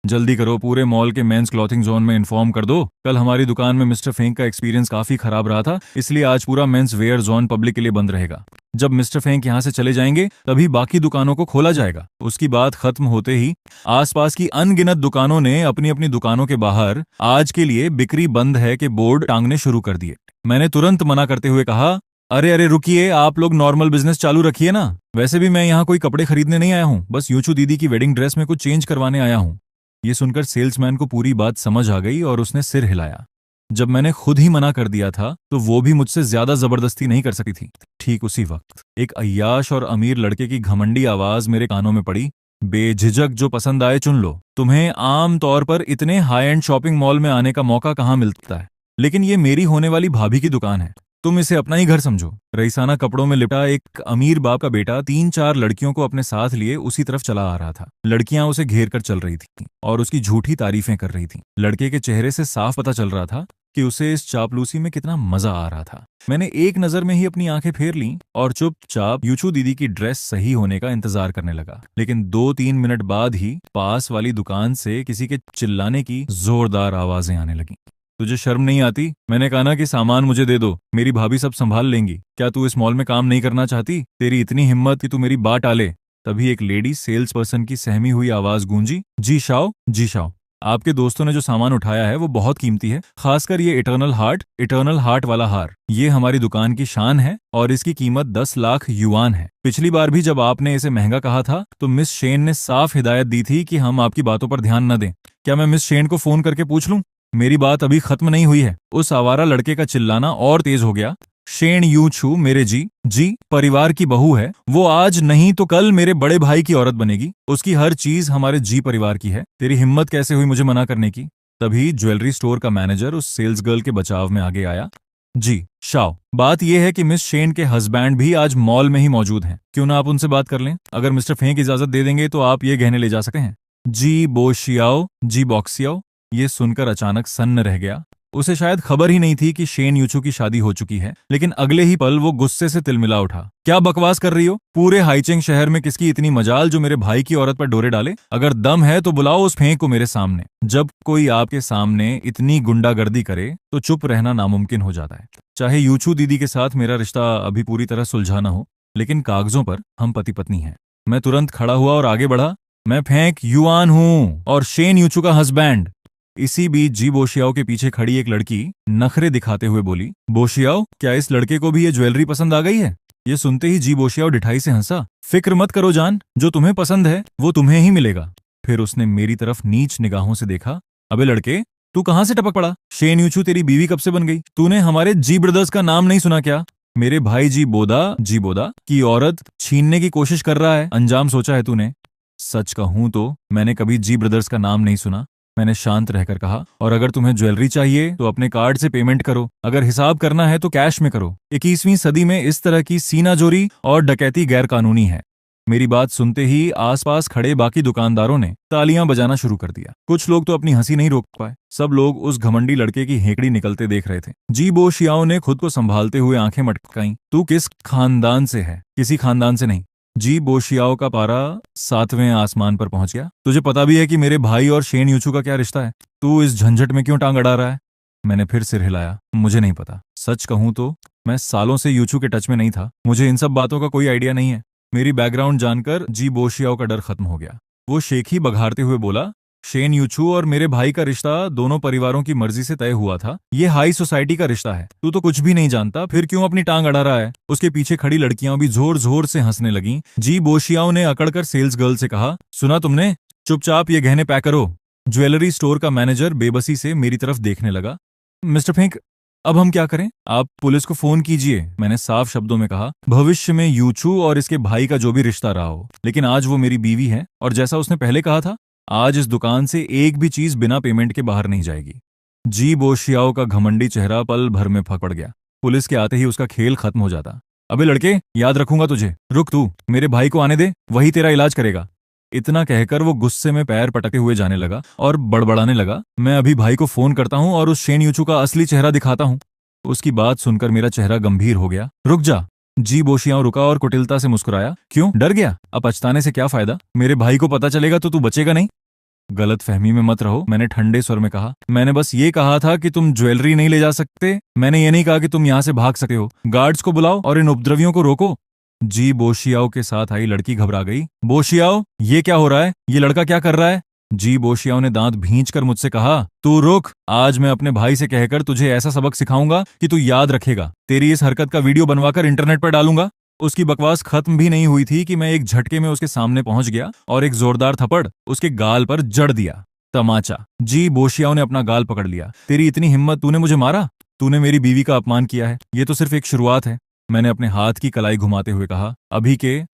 [SPEAKER 1] जल्दी करो, पूरे मॉल के मेंस क्लॉथिंग जोन में इन्फॉर्म कर दो। कल हमारी दुकान में मिस्टर फेंक का एक्सपीरियंस काफी खराब रहा था, इसलिए आज पूरा मेंस वेयर जोन पब्लिक के लिए बंद रहेगा। जब मिस्टर फेंक यहाँ से चले जाएंगे तभी बाकी दुकानों को खोला जाएगा। उसकी बात खत्म होते ही आसपास की अनगिनत दुकानों ने अपनी अपनी दुकानों के बाहर आज के लिए बिक्री बंद है के बोर्ड टांगने शुरू कर दिए। मैंने तुरंत मना करते हुए कहा, अरे अरे रुकिए, आप लोग नॉर्मल बिजनेस चालू रखिए ना। वैसे भी मैं यहाँ कोई कपड़े खरीदने नहीं आया हूँ, बस यूचू दीदी की वेडिंग ड्रेस में कुछ चेंज करवाने आया हूँ। ये सुनकर सेल्समैन को पूरी बात समझ आ गई और उसने सिर हिलाया। जब मैंने खुद ही मना कर दिया था तो वो भी मुझसे ज्यादा जबरदस्ती नहीं कर सकती थी। ठीक उसी वक्त एक अय्याश और अमीर लड़के की घमंडी आवाज मेरे कानों में पड़ी। बेझिझक जो पसंद आए चुन लो। तुम्हें आम तौर पर इतने हाई एंड शॉपिंग मॉल में आने का मौका कहाँ मिलता है, लेकिन ये मेरी होने वाली भाभी की दुकान है। तुम इसे अपना ही घर समझो। रईसाना कपड़ों में लिपटा एक अमीर बाप का बेटा 3-4 लड़कियों को अपने साथ लिए उसी तरफ चला आ रहा था। लड़कियां उसे घेर कर चल रही थीं और उसकी झूठी तारीफें कर रही थीं। लड़के के चेहरे से साफ पता चल रहा था कि उसे इस चापलूसी में कितना मजा आ रहा था। मैंने एक नजर में ही अपनी आंखें फेर लीं और चुपचाप यूचू दीदी की ड्रेस सही होने का इंतजार करने लगा। लेकिन 2-3 मिनट बाद ही पास वाली दुकान से किसी के चिल्लाने की जोरदार आवाजें आने लगीं। तुझे शर्म नहीं आती? मैंने कहा ना कि सामान मुझे दे दो, मेरी भाभी सब संभाल लेंगी। क्या तू इस मॉल में काम नहीं करना चाहती? तेरी इतनी हिम्मत कि तू मेरी बात टाले। तभी एक लेडी सेल्स पर्सन की सहमी हुई आवाज गूंजी। जी शाओ, जी शाओ, आपके दोस्तों ने जो सामान उठाया है वो बहुत कीमती है, खासकर ये इटर्नल हार्ट वाला हार। ये हमारी दुकान की शान है और इसकी कीमत 10 लाख युआन है। पिछली बार भी जब आपने इसे महंगा कहा था तो मिस शेन ने साफ हिदायत दी थी कि हम आपकी बातों पर ध्यान न दें। क्या मैं मिस शेन को फोन करके पूछ लूं? मेरी बात अभी खत्म नहीं हुई है। उस आवारा लड़के का चिल्लाना और तेज हो गया। शेन यूचू मेरे जी परिवार की बहू है। वो आज नहीं तो कल मेरे बड़े भाई की औरत बनेगी। उसकी हर चीज हमारे जी परिवार की है। तेरी हिम्मत कैसे हुई मुझे मना करने की? तभी ज्वेलरी स्टोर का मैनेजर उस सेल्स गर्ल के बचाव में आगे आया। जी शाओ, बात यह है कि मिस शेन के हस्बैंड भी आज मॉल में ही मौजूद हैं। क्यों ना आप उनसे बात कर लें? अगर मिस्टर फेंक इजाजत दे देंगे तो आप ये गहने ले जा सकते हैं। जी बोशियाओ, जी बॉक्सियाओ। ये सुनकर अचानक सन्न रह गया। उसे शायद खबर ही नहीं थी कि शेन यूचू की शादी हो चुकी है, लेकिन अगले ही पल वो गुस्से से तिलमिला उठा। क्या बकवास कर रही हो? पूरे हाईचेंग शहर में किसकी इतनी मजाल जो मेरे भाई की औरत पर डोरे डाले? अगर दम है तो बुलाओ उस फेंक को मेरे सामने। जब कोई आपके सामने इतनी गुंडागर्दी करे तो चुप रहना नामुमकिन हो जाता है। चाहे यूचू दीदी के साथ मेरा रिश्ता अभी पूरी तरह सुलझा ना हो, लेकिन कागजों पर हम पति पत्नी हैं। मैं तुरंत खड़ा हुआ और आगे बढ़ा। मैं फेंक युआन हूं और शेन यूचू का हस्बैंड। इसी बीच जी बोशियाओ के पीछे खड़ी एक लड़की नखरे दिखाते हुए बोली, बोशियाओ, क्या इस लड़के को भी ये ज्वेलरी पसंद आ गई है? ये सुनते ही जी बोशियाओ ढिठाई से हंसा। फिक्र मत करो जान, जो तुम्हें पसंद है वो तुम्हें ही मिलेगा। फिर उसने मेरी तरफ नीच निगाहों से देखा। अबे लड़के, तू कहां से टपक पड़ा? शेन यूचू तेरी बीवी कब से बन गई? तूने हमारे जी ब्रदर्स का नाम नहीं सुना क्या? मेरे भाई जी बोदा की औरत छीनने की कोशिश कर रहा है, अंजाम सोचा है तूने? सच कहूं तो मैंने कभी जी ब्रदर्स का नाम नहीं सुना। मैंने शांत रहकर कहा, और अगर तुम्हें ज्वेलरी चाहिए तो अपने कार्ड से पेमेंट करो, अगर हिसाब करना है तो कैश में करो। 21वीं सदी में इस तरह की सीनाजोरी और डकैती गैर कानूनी है। मेरी बात सुनते ही आसपास खड़े बाकी दुकानदारों ने तालियां बजाना शुरू कर दिया। कुछ लोग तो अपनी हंसी नहीं रोक पाए। सब लोग उस घमंडी लड़के की हेकड़ी निकलते देख रहे थे। जी बो शियाओ ने खुद को संभालते हुए आंखें मटकाईं। तू किस खानदान से है? किसी खानदान से नहीं। जी बो शियाओ का पारा 7वें आसमान पर पहुंच गया। तुझे पता भी है कि मेरे भाई और शेन यूचू का क्या रिश्ता है? तू इस झंझट में क्यों टांग अड़ा रहा है? मैंने फिर सिर हिलाया। मुझे नहीं पता। सच कहूं तो मैं सालों से यूचू के टच में नहीं था। मुझे इन सब बातों का कोई आइडिया नहीं है। मेरी बैकग्राउंड जानकर जी बोशियाओ का डर खत्म हो गया। वो शेखी बघारते हुए बोला, शेन यूचू और मेरे भाई का रिश्ता दोनों परिवारों की मर्जी से तय हुआ था। ये हाई सोसाइटी का रिश्ता है। तू तो कुछ भी नहीं जानता, फिर क्यों अपनी टांग अड़ा रहा है? उसके पीछे खड़ी लड़कियां भी जोर जोर से हंसने लगीं। जी बोशियाओ ने अकड़कर सेल्स गर्ल से कहा, सुना तुमने? चुपचाप ये गहने पैक करो। ज्वेलरी स्टोर का मैनेजर बेबसी से मेरी तरफ देखने लगा। मिस्टर फिंक, अब हम क्या करें? आप पुलिस को फोन कीजिए, मैंने साफ शब्दों में कहा। भविष्य में यूचू और इसके भाई का जो भी रिश्ता रहा हो, लेकिन आज वो मेरी बीवी है, और जैसा उसने पहले कहा था, आज इस दुकान से एक भी चीज बिना पेमेंट के बाहर नहीं जाएगी। जी बोशियाओ का घमंडी चेहरा पल भर में फट पड़ गया। पुलिस के आते ही उसका खेल खत्म हो जाता। अबे लड़के, याद रखूंगा तुझे। रुक तू, मेरे भाई को आने दे, वही तेरा इलाज करेगा। इतना कहकर वो गुस्से में पैर पटके हुए जाने लगा और बड़बड़ाने लगा, मैं अभी भाई को फोन करता हूँ और उस शेन यूचू का असली चेहरा दिखाता हूँ। उसकी बात सुनकर मेरा चेहरा गंभीर हो गया। रुक जा। जी बोशियाओ रुका और कुटिलता से मुस्कुराया। क्यों, डर गया? अब पछताने से क्या फायदा? मेरे भाई को पता चलेगा तो तू बचेगा नहीं। गलत फहमी में मत रहो, मैंने ठंडे स्वर में कहा। मैंने बस ये कहा था कि तुम ज्वेलरी नहीं ले जा सकते। मैंने ये नहीं कहा कि तुम यहाँ से भाग सकते हो। गार्ड्स को बुलाओ और इन उपद्रवियों को रोको। जी बोशियाओ के साथ आई लड़की घबरा गई। बोशियाओ, ये क्या हो रहा है? ये लड़का क्या कर रहा है? जी बोशियाओ ने दांत भींचकर मुझसे कहा, तू रुक। आज मैं अपने भाई से कहकर तुझे ऐसा सबक सिखाऊंगा कि तू याद रखेगा। तेरी इस हरकत का वीडियो बनवाकर इंटरनेट पर डालूंगा। उसकी बकवास खत्म भी नहीं हुई थी कि मैं एक झटके में उसके सामने पहुंच गया और एक जोरदार थप्पड़ उसके गाल पर जड़ दिया। तमाचा। जी बोशियाओ ने अपना गाल पकड़ लिया। तेरी इतनी हिम्मत, तूने मुझे मारा? तूने मेरी बीवी का अपमान किया है। ये तो सिर्फ एक शुरुआत है। मैंने अपने हाथ की कलाई घुमाते हुए कहा,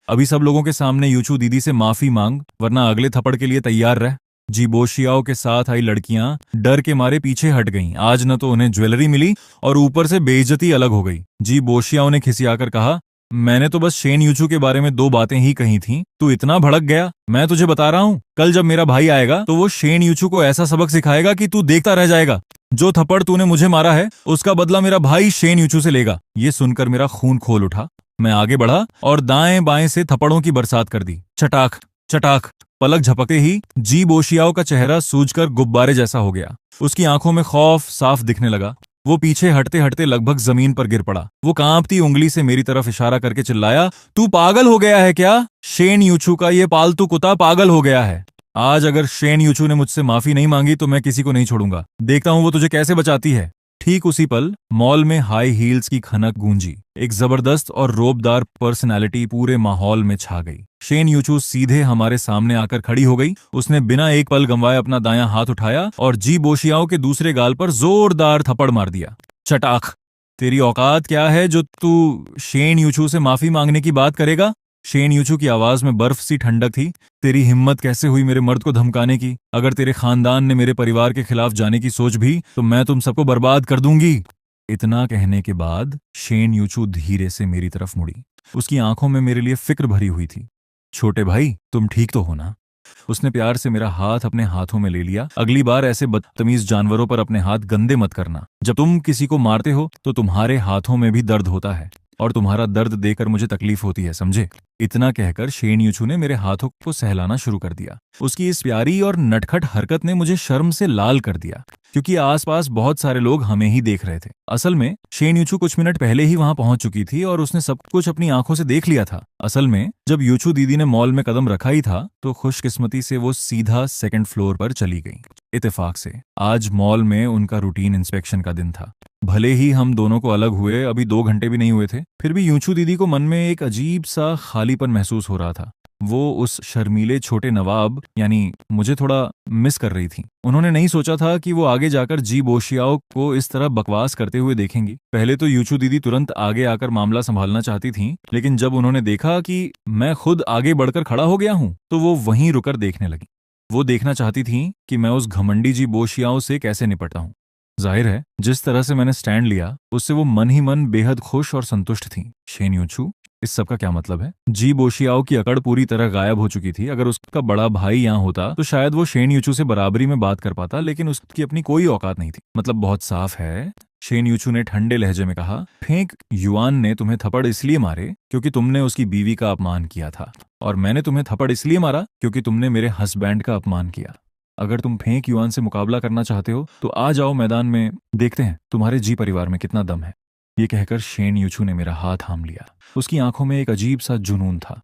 [SPEAKER 1] अभी सब लोगों के सामने यूचू दीदी से माफी मांग, वरना अगले थप्पड़ के लिए तैयार रह। जी बोशियाओ के साथ आई लड़कियां डर के मारे पीछे हट गईं। आज न तो उन्हें ज्वेलरी मिली और ऊपर से बेइज्जती अलग हो गई। जी बोशियाओ ने खिसियाकर कहा, मैंने तो बस शेन यूचू के बारे में 2 बातें ही कही थीं। तू इतना भड़क गया? मैं तुझे बता रहा हूँ, कल जब मेरा भाई आएगा तो वो शेन यूचू को ऐसा सबक सिखाएगा कि तू देखता रह जाएगा। जो थप्पड़ तूने मुझे मारा है, उसका बदला मेरा भाई शेन यूचू से लेगा। ये सुनकर मेरा खून खोल उठा। मैं आगे बढ़ा और दाएं बाएं से थप्पड़ों की बरसात कर दी। चटाक चटाक। पलक झपकते ही जी बोशियाओ का चेहरा सूजकर गुब्बारे जैसा हो गया। उसकी आंखों में खौफ साफ दिखने लगा। वो पीछे हटते हटते लगभग जमीन पर गिर पड़ा। वो कांपती उंगली से मेरी तरफ इशारा करके चिल्लाया, तू पागल हो गया है क्या? शेन यूचू का ये पालतू कुत्ता पागल हो गया है। आज अगर शेन यूचू ने मुझसे माफी नहीं मांगी तो मैं किसी को नहीं छोड़ूंगा। देखता हूं वो तुझे कैसे बचाती है। ठीक उसी पल मॉल में हाई हील्स की खनक गूंजी। एक जबरदस्त और रोबदार पर्सनालिटी पूरे माहौल में छा गई। शेन यूचू सीधे हमारे सामने आकर खड़ी हो गई। उसने बिना एक पल गंवाए अपना दायां हाथ उठाया और जी बोशियाओ के दूसरे गाल पर जोरदार थप्पड़ मार दिया। चटाक। तेरी औकात क्या है जो तू शेन यूचू से माफी मांगने की बात करेगा? शेन यूचू की आवाज में बर्फ सी ठंडक थी। तेरी हिम्मत कैसे हुई मेरे मर्द को धमकाने की? अगर तेरे खानदान ने मेरे परिवार के खिलाफ जाने की सोच भी तो मैं तुम सबको बर्बाद कर दूंगी। इतना कहने के बाद शेन यूचू धीरे से मेरी तरफ मुड़ी। उसकी आंखों में मेरे लिए फिक्र भरी हुई थी। छोटे भाई, तुम ठीक तो हो ना? उसने प्यार से मेरा हाथ अपने हाथों में ले लिया। अगली बार ऐसे बदतमीज जानवरों पर अपने हाथ गंदे मत करना। जब तुम किसी को मारते हो तो तुम्हारे हाथों में भी दर्द होता है, और तुम्हारा दर्द देकर मुझे तकलीफ होती है, समझे? इतना कहकर शेन यूचू ने मेरे हाथों को सहलाना शुरू कर दिया। उसकी इस प्यारी और नटखट हरकत ने मुझे शर्म से लाल कर दिया, क्योंकि आसपास बहुत सारे लोग हमें ही देख रहे थे। असल में शेन यूचू कुछ मिनट पहले ही वहां पहुंच चुकी थी और उसने सब कुछ अपनी आंखों से देख लिया था। असल में जब यूचू दीदी ने मॉल में कदम रखा ही था तो खुशकिस्मती से वो सीधा 2nd फ्लोर पर चली गई। इत्तेफाक से आज मॉल में उनका रूटीन इंस्पेक्शन का दिन था। भले ही हम दोनों को अलग हुए अभी 2 घंटे भी नहीं हुए थे, फिर भी यूचू दीदी को मन में एक अजीब सा खालीपन महसूस हो रहा था। वो उस शर्मीले छोटे नवाब यानी मुझे थोड़ा मिस कर रही थी। उन्होंने नहीं सोचा था कि वो आगे जाकर जी बोशियाओ को इस तरह बकवास करते हुए देखेंगी। पहले तो यूचू दीदी तुरंत आगे आकर मामला संभालना चाहती थीं, लेकिन जब उन्होंने देखा कि मैं खुद आगे बढ़कर खड़ा हो गया हूं, तो वो वहीं रुकर देखने लगी। वो देखना चाहती थीं कि मैं उस घमंडी जी बोशियाओं से कैसे निपटता हूं। जाहिर है, जिस तरह से मैंने स्टैंड लिया उससे वो मन ही मन बेहद खुश और संतुष्ट थीं। शेन यूचू, इस सब का क्या मतलब है? जी बोशियाओ की अकड़ पूरी तरह गायब हो चुकी थी। अगर उसका बड़ा भाई यहाँ होता तो शायद वो शेन यूचू से बराबरी में बात कर पाता, लेकिन उसकी अपनी कोई औकात नहीं थी। मतलब बहुत साफ है, शेन यूचू ने ठंडे लहजे में कहा। फेंक युआन ने तुम्हें थप्पड़ इसलिए मारे क्योंकि तुमने उसकी बीवी का अपमान किया था, और मैंने तुम्हें थप्पड़ इसलिए मारा क्योंकि तुमने मेरे हस्बैंड का अपमान किया। अगर तुम फेंक युआन से मुकाबला करना चाहते हो तो आ जाओ मैदान में, देखते हैं तुम्हारे जी परिवार में कितना दम है। ये कहकर शेन यूचू ने मेरा हाथ थाम लिया। उसकी आंखों में एक अजीब सा जुनून था।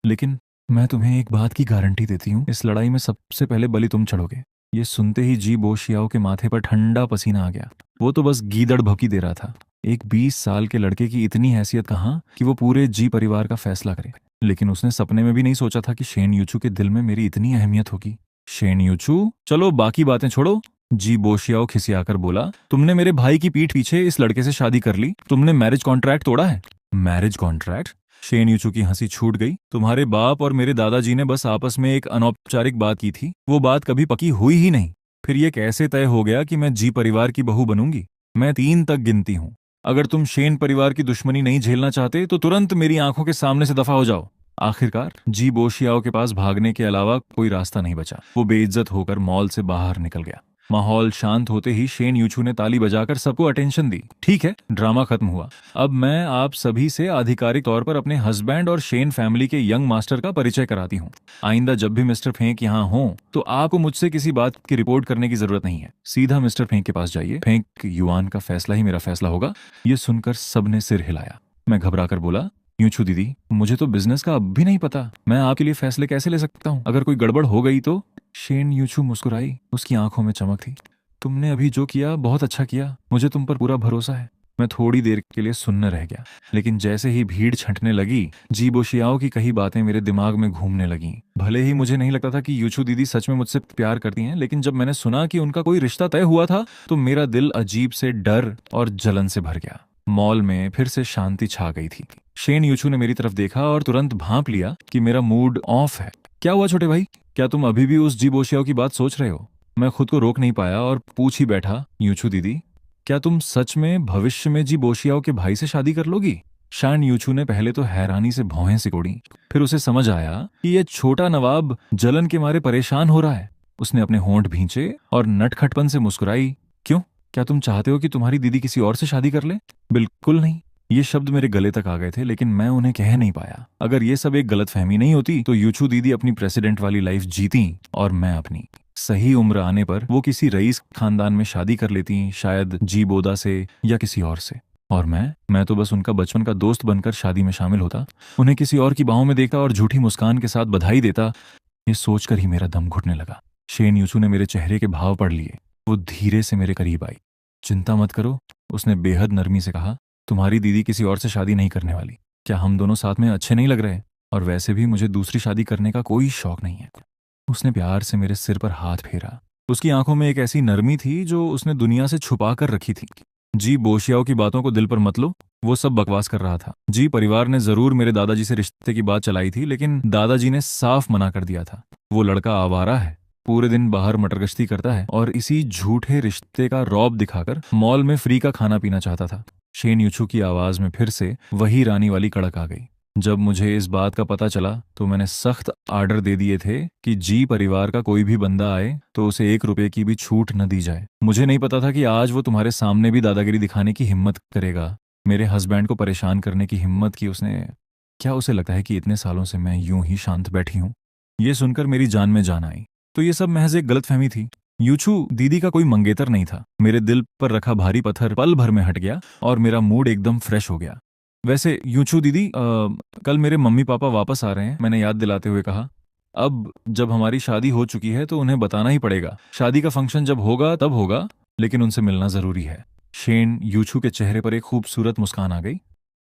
[SPEAKER 1] लेकिन मैं तुम्हें एक बात की गारंटी देती हूँ, इस लड़ाई में सबसे पहले बलि तुम चढ़ोगे। ये सुनते ही जी बोशियाओ के माथे पर ठंडा पसीना आ गया। वो तो बस गीदड़ भौंकी दे रहा था। एक 20 साल के लड़के की इतनी हैसियत कहाँ कि वो पूरे जी परिवार का फैसला करे। लेकिन उसने सपने में भी नहीं सोचा था कि शेन यूचू के दिल में मेरी इतनी अहमियत होगी। शेन यूचू, चलो बाकी बातें छोड़ो, जी बोशियाओ खिसियाकर बोला। तुमने मेरे भाई की पीठ पीछे इस लड़के से शादी कर ली। तुमने मैरिज कॉन्ट्रैक्ट तोड़ा है। Marriage contract? शेन यूचू की हंसी छूट गई। तुम्हारे बाप और मेरे दादाजी ने बस आपस में एक अनौपचारिक बात की थी, वो बात कभी पकी हुई ही नहीं। फिर ये कैसे तय हो गया कि मैं जी परिवार की बहू बनूंगी? मैं 3 तक गिनती हूँ। अगर तुम शेन परिवार की दुश्मनी नहीं झेलना चाहते तो तुरंत मेरी आंखों के सामने से दफा हो जाओ। आखिरकार जी बोशियाओ के पास भागने के अलावा कोई रास्ता नहीं बचा। वो बेइज्जत होकर मॉल से बाहर निकल गया। माहौल शांत होते ही शेन यूचू ने ताली बजाकर सबको अटेंशन दी। ठीक है, ड्रामा खत्म हुआ। अब मैं आप सभी से आधिकारिक तौर पर अपने हस्बैंड और शेन फैमिली के यंग मास्टर का परिचय कराती हूँ। आइंदा जब भी मिस्टर फेंक यहाँ हो तो आपको मुझसे किसी बात की रिपोर्ट करने की जरूरत नहीं है। सीधा मिस्टर फेंक के पास जाइए। फेंक युआन का फैसला ही मेरा फैसला होगा। ये सुनकर सबने सिर हिलाया। मैं घबराकर बोला, यूचू दीदी, मुझे तो बिजनेस का अब भी नहीं पता। मैं आपके लिए फैसले कैसे ले सकता हूँ? अगर कोई गड़बड़ हो गई तो? शेन यूचू मुस्कुराई। उसकी आंखों में चमक थी। तुमने अभी जो किया बहुत अच्छा किया। मुझे तुम पर पूरा भरोसा है। मैं थोड़ी देर के लिए सुनने रह गया, लेकिन जैसे ही भीड़ छंटने लगी, जी बोशियाओ की कई बातें मेरे दिमाग में घूमने लगीं। भले ही मुझे नहीं लगता था कि यूचू दीदी सच में मुझसे प्यार करती हैं, लेकिन जब मैंने सुना कि उनका कोई रिश्ता तय हुआ था तो मेरा दिल अजीब से डर और जलन से भर गया। मॉल में फिर से शांति छा गई थी। शेन यूचू ने मेरी तरफ देखा और तुरंत भांप लिया कि मेरा मूड ऑफ है। क्या हुआ छोटे भाई? क्या तुम अभी भी उस जी बोशियाओ की बात सोच रहे हो? मैं खुद को रोक नहीं पाया और पूछ ही बैठा, यूचू दीदी, क्या तुम सच में भविष्य में जी बोशियाओ के भाई से शादी कर लोगी? शान यूचू ने पहले तो हैरानी से भौहें सिकोड़ी, फिर उसे समझ आया कि ये छोटा नवाब जलन के मारे परेशान हो रहा है। उसने अपने होंठ भींचे और नटखटपन से मुस्कुराई। क्यों? क्या तुम चाहते हो कि तुम्हारी दीदी किसी और से शादी कर ले? बिल्कुल नहीं। ये शब्द मेरे गले तक आ गए थे, लेकिन मैं उन्हें कह नहीं पाया। अगर ये सब एक गलतफहमी नहीं होती तो यूचू दीदी अपनी प्रेसिडेंट वाली लाइफ जीती और मैं अपनी। सही उम्र आने पर वो किसी रईस खानदान में शादी कर लेती, शायद जी बोदा से या किसी और से। और मैं तो बस उनका बचपन का दोस्त बनकर शादी में शामिल होता, उन्हें किसी और की बाहों में देखता और झूठी मुस्कान के साथ बधाई देता। ये सोचकर ही मेरा दम घुटने लगा। शेन यूचू ने मेरे चेहरे के भाव पढ़ लिए। वो धीरे से मेरे करीब आई। चिंता मत करो, उसने बेहद नरमी से कहा। तुम्हारी दीदी किसी और से शादी नहीं करने वाली। क्या हम दोनों साथ में अच्छे नहीं लग रहे? और वैसे भी मुझे दूसरी शादी करने का कोई शौक नहीं है। उसने प्यार से मेरे सिर पर हाथ फेरा। उसकी आंखों में एक ऐसी नरमी थी जो उसने दुनिया से छुपा कर रखी थी। जी बोशियाओ की बातों को दिल पर मत लो, वो सब बकवास कर रहा था। जी परिवार ने जरूर मेरे दादाजी से रिश्ते की बात चलाई थी, लेकिन दादाजी ने साफ मना कर दिया था। वो लड़का आवारा है, पूरे दिन बाहर मटरगश्ती करता है और इसी झूठे रिश्ते का रौब दिखाकर मॉल में फ्री का खाना पीना चाहता था। शेन यूचू की आवाज में फिर से वही रानी वाली कड़क आ गई। जब मुझे इस बात का पता चला तो मैंने सख्त आर्डर दे दिए थे कि जी परिवार का कोई भी बंदा आए तो उसे 1 रुपए की भी छूट न दी जाए। मुझे नहीं पता था कि आज वो तुम्हारे सामने भी दादागिरी दिखाने की हिम्मत करेगा। मेरे हस्बैंड को परेशान करने की हिम्मत की उसने। क्या उसे लगता है कि इतने सालों से मैं यूं ही शांत बैठी हूं? ये सुनकर मेरी जान में जान आई। तो ये सब महज एक गलतफहमी थी। यूचू दीदी का कोई मंगेतर नहीं था। मेरे दिल पर रखा भारी पत्थर पल भर में हट गया और मेरा मूड एकदम फ्रेश हो गया। वैसे यूचू दीदी, कल मेरे मम्मी पापा वापस आ रहे हैं, मैंने याद दिलाते हुए कहा। अब जब हमारी शादी हो चुकी है तो उन्हें बताना ही पड़ेगा। शादी का फंक्शन जब होगा तब होगा, लेकिन उनसे मिलना जरूरी है। शेन यूचू के चेहरे पर एक खूबसूरत मुस्कान आ गई।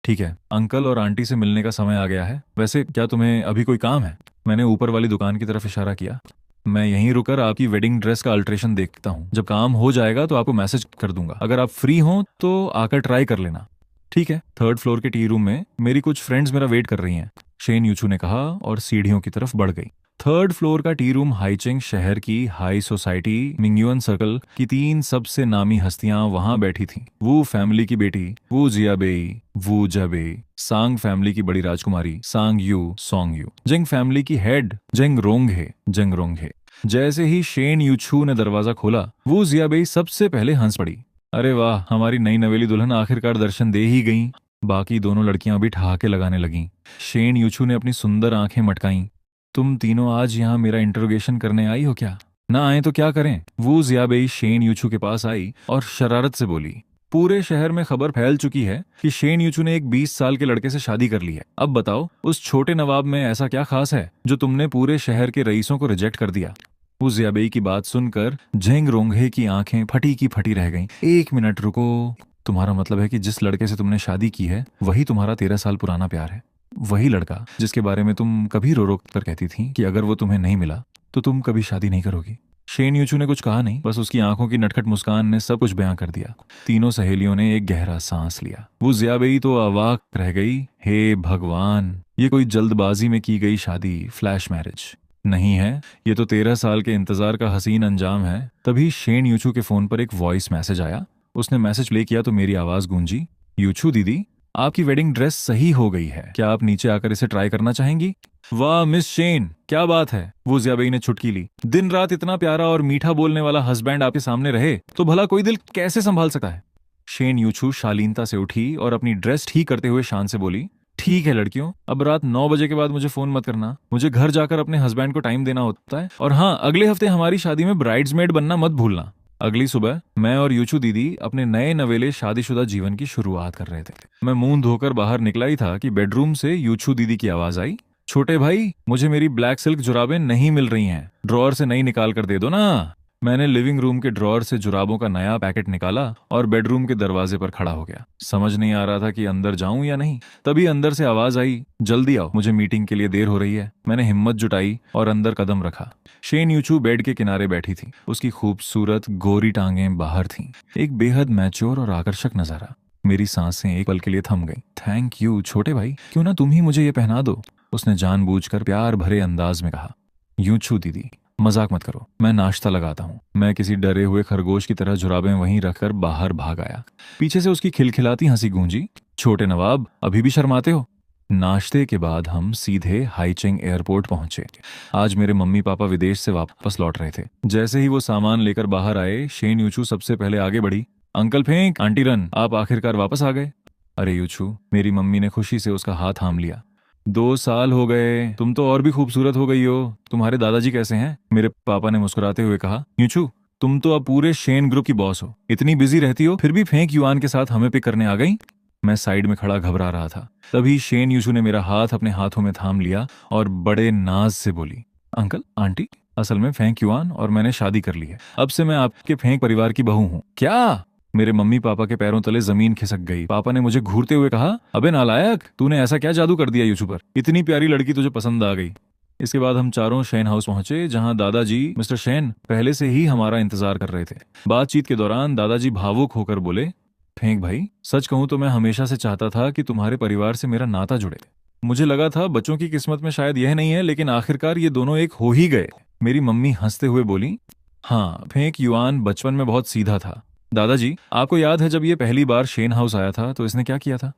[SPEAKER 1] ठीक है, अंकल और आंटी से मिलने का समय आ गया है। वैसे क्या तुम्हें अभी कोई काम है? मैंने ऊपर वाली दुकान की तरफ इशारा किया। मैं यहीं रुकर आपकी वेडिंग ड्रेस का अल्ट्रेशन देखता हूँ। जब काम हो जाएगा तो आपको मैसेज कर दूंगा। अगर आप फ्री हो तो आकर ट्राई कर लेना। ठीक है। थर्ड फ्लोर के टी रूम में मेरी कुछ फ्रेंड्स मेरा वेट कर रही हैं, शेन यूचू ने कहा और सीढ़ियों की तरफ बढ़ गई। थर्ड फ्लोर का टी रूम हाईचिंग शहर की हाई सोसाइटी मिंगयुअन सर्कल की 3 सबसे नामी हस्तियां वहां बैठी थीं। वू फैमिली की बेटी वू जियाबेई, वू जाबेई, सांग फैमिली की बड़ी राजकुमारी Sang Yu Song Yu, Jing family की head Zheng Ronghe Zheng Ronghe. जैसे ही शेन यूचू ने दरवाजा खोला, वू जियाबेई सबसे पहले हंस पड़ी। अरे वाह, हमारी नई नवेली दुल्हन आखिरकार दर्शन दे ही गई। बाकी दोनों लड़कियां भी ठहाके लगाने लगीं। शेन यूचू ने अपनी सुंदर आंखें मटकाईं। तुम तीनों आज यहाँ मेरा इंटरोगेशन करने आई हो क्या? ना आए तो क्या करें? वो जियाबेई शेन यूचू के पास आई और शरारत से बोली। पूरे शहर में खबर फैल चुकी है कि शेन यूचू ने एक 20 साल के लड़के से शादी कर ली है। अब बताओ, उस छोटे नवाब में ऐसा क्या खास है जो तुमने पूरे शहर के रईसों को रिजेक्ट कर दिया? उस जियाबेई की बात सुनकर झेंग रोंगे की आंखें फटी की फटी रह गईं। 1 मिनट रुको। तुम्हारा मतलब है कि जिस लड़के से तुमने शादी की है वही तुम्हारा 13 साल पुराना प्यार है? वही लड़का जिसके बारे में तुम कभी रो रो कर कहती थी कि अगर वो तुम्हें नहीं मिला तो तुम कभी शादी नहीं करोगी? शेन यूचू ने कुछ कहा नहीं, बस उसकी आंखों की नटखट मुस्कान ने सब कुछ बयां कर दिया। तीनों सहेलियों ने एक गहरा सांस लिया। वो जियाबेई तो अवाक रह गई। हे भगवान, ये कोई जल्दबाजी में की गई शादी, फ्लैश मैरिज नहीं है। ये तो 13 साल के इंतजार का हसीन अंजाम है। तभी शेन यूचू के फोन पर एक वॉइस मैसेज आया। उसने मैसेज प्ले किया तो मेरी आवाज गूंजी। यूचू दीदी, आपकी वेडिंग ड्रेस सही हो गई है। क्या आप नीचे आकर इसे ट्राई करना चाहेंगी? वाह मिस शेन, क्या बात है। वो जियाबेई ने चुटकी ली। दिन रात इतना प्यारा और मीठा बोलने वाला हस्बैंड आपके सामने रहे तो भला कोई दिल कैसे संभाल सकता है? शेन यूचू शालीनता से उठी और अपनी ड्रेस ठीक करते हुए शान से बोली, ठीक है लड़कियों, अब रात 9 बजे के बाद मुझे फोन मत करना। मुझे घर जाकर अपने हस्बैंड को टाइम देना होता है। और हाँ, अगले हफ्ते हमारी शादी में ब्राइड्समेड बनना मत भूलना। अगली सुबह मैं और यूचू दीदी अपने नए नवेले शादीशुदा जीवन की शुरुआत कर रहे थे। मैं मुंह धोकर बाहर निकला ही था कि बेडरूम से यूचू दीदी की आवाज आई। छोटे भाई, मुझे मेरी ब्लैक सिल्क जुराबें नहीं मिल रही हैं, ड्रॉअर से नई निकाल कर दे दो ना। मैंने लिविंग रूम के ड्रॉअर से जुराबों का नया पैकेट निकाला और बेडरूम के दरवाजे पर खड़ा हो गया। समझ नहीं आ रहा था कि अंदर जाऊं या नहीं। तभी अंदर से आवाज आई, जल्दी आओ, मुझे मीटिंग के लिए देर हो रही है। मैंने हिम्मत जुटाई और अंदर कदम रखा। शेन यूचू बेड के किनारे बैठी थी। उसकी खूबसूरत गोरी टांगें बाहर थीं। एक बेहद मैच्योर और आकर्षक नजारा। मेरी सांसें एक पल के लिए थम गईं। थैंक यू छोटे भाई, क्यों ना तुम ही मुझे ये पहना दो, उसने जानबूझकर प्यार भरे अंदाज में कहा। यूचू दीदी, मजाक मत करो, मैं नाश्ता लगाता हूँ। मैं किसी डरे हुए खरगोश की तरह जुराबें वहीं रखकर बाहर भाग आया। पीछे से उसकी खिलखिलाती हंसी गूंजी। छोटे नवाब, अभी भी शर्माते हो? नाश्ते के बाद हम सीधे हाईचिंग एयरपोर्ट पहुंचे। आज मेरे मम्मी पापा विदेश से वापस लौट रहे थे। जैसे ही वो सामान लेकर बाहर आए, शेन यूचू सबसे पहले आगे बढ़ी। अंकल फेंक, आंटी रन, आप आखिरकार वापस आ गए। अरे यूचू, मेरी मम्मी ने खुशी से उसका हाथ थाम लिया। 2 साल हो गए, तुम तो और भी खूबसूरत हो गई हो। तुम्हारे दादाजी कैसे हैं? मेरे पापा ने मुस्कुराते हुए कहा। यूचू, तुम तो अब पूरे शेन ग्रुप की बॉस हो। इतनी बिजी रहती हो फिर भी फेंक युआन के साथ हमें पिक करने आ गई। मैं साइड में खड़ा घबरा रहा था। तभी शेन यूचू ने मेरा हाथ अपने हाथों में थाम लिया और बड़े नाज से बोली, अंकल आंटी, असल में फेंक युआन और मैंने शादी कर ली है। अब से मैं आपके फेंक परिवार की बहू हूँ। क्या? मेरे मम्मी पापा के पैरों तले जमीन खिसक गई। पापा ने मुझे घूरते हुए कहा, अबे नालायक, तूने ऐसा क्या जादू कर दिया यूचू पर? इतनी प्यारी लड़की तुझे पसंद आ गई। इसके बाद हम चारों शेन हाउस पहुंचे, जहां दादाजी मिस्टर शेन पहले से ही हमारा इंतजार कर रहे थे। बातचीत के दौरान दादाजी भावुक होकर बोले, फेंक भाई, सच कहूं तो मैं हमेशा से चाहता था कि तुम्हारे परिवार से मेरा नाता जुड़े। मुझे लगा था बच्चों की किस्मत में शायद यह नहीं है, लेकिन आखिरकार ये दोनों एक हो ही गए। मेरी मम्मी हंसते हुए बोली, हाँ, फेंक युआन बचपन में बहुत सीधा था। दादाजी, आपको याद है जब ये पहली बार शेन हाउस आया था तो इसने क्या किया था?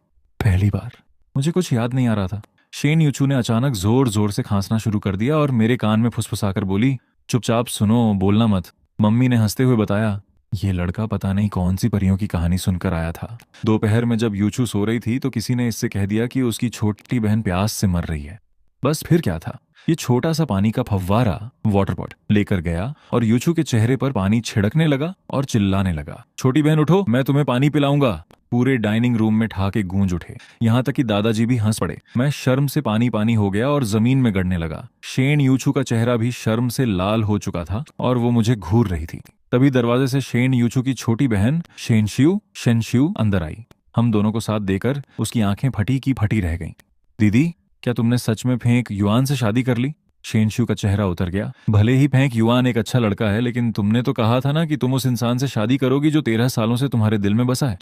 [SPEAKER 1] पहली बार? मुझे कुछ याद नहीं आ रहा था। शेन यूचू ने अचानक जोर जोर से खांसना शुरू कर दिया और मेरे कान में फुसफुसाकर बोली, चुपचाप सुनो, बोलना मत। मम्मी ने हंसते हुए बताया, ये लड़का पता नहीं कौन सी परियों की कहानी सुनकर आया था। दोपहर में जब यूचू सो रही थी तो किसी ने इससे कह दिया कि उसकी छोटी बहन प्यास से मर रही है। बस फिर क्या था, ये छोटा सा पानी का फव्वारा वाटर पॉट लेकर गया और यूचू के चेहरे पर पानी छिड़कने लगा और चिल्लाने लगा, छोटी बहन उठो, मैं तुम्हें पानी पिलाऊंगा। पूरे डाइनिंग रूम में ठहाके गूंज उठे, यहाँ तक कि दादाजी भी हंस पड़े। मैं शर्म से पानी पानी हो गया और जमीन में गड़ने लगा। शेन यूचू का चेहरा भी शर्म से लाल हो चुका था और वो मुझे घूर रही थी। तभी दरवाजे से शेन यूचू की छोटी बहन शेनशियू अंदर आई। हम दोनों को साथ देकर उसकी आंखें फटी की फटी रह गईं। दीदी, क्या तुमने सच में फेंक युआन से शादी कर ली? शेनशु का चेहरा उतर गया। भले ही फेंक युआन एक अच्छा लड़का है, लेकिन तुमने तो कहा था ना कि तुम उस इंसान से शादी करोगी जो 13 सालों से तुम्हारे दिल में बसा है।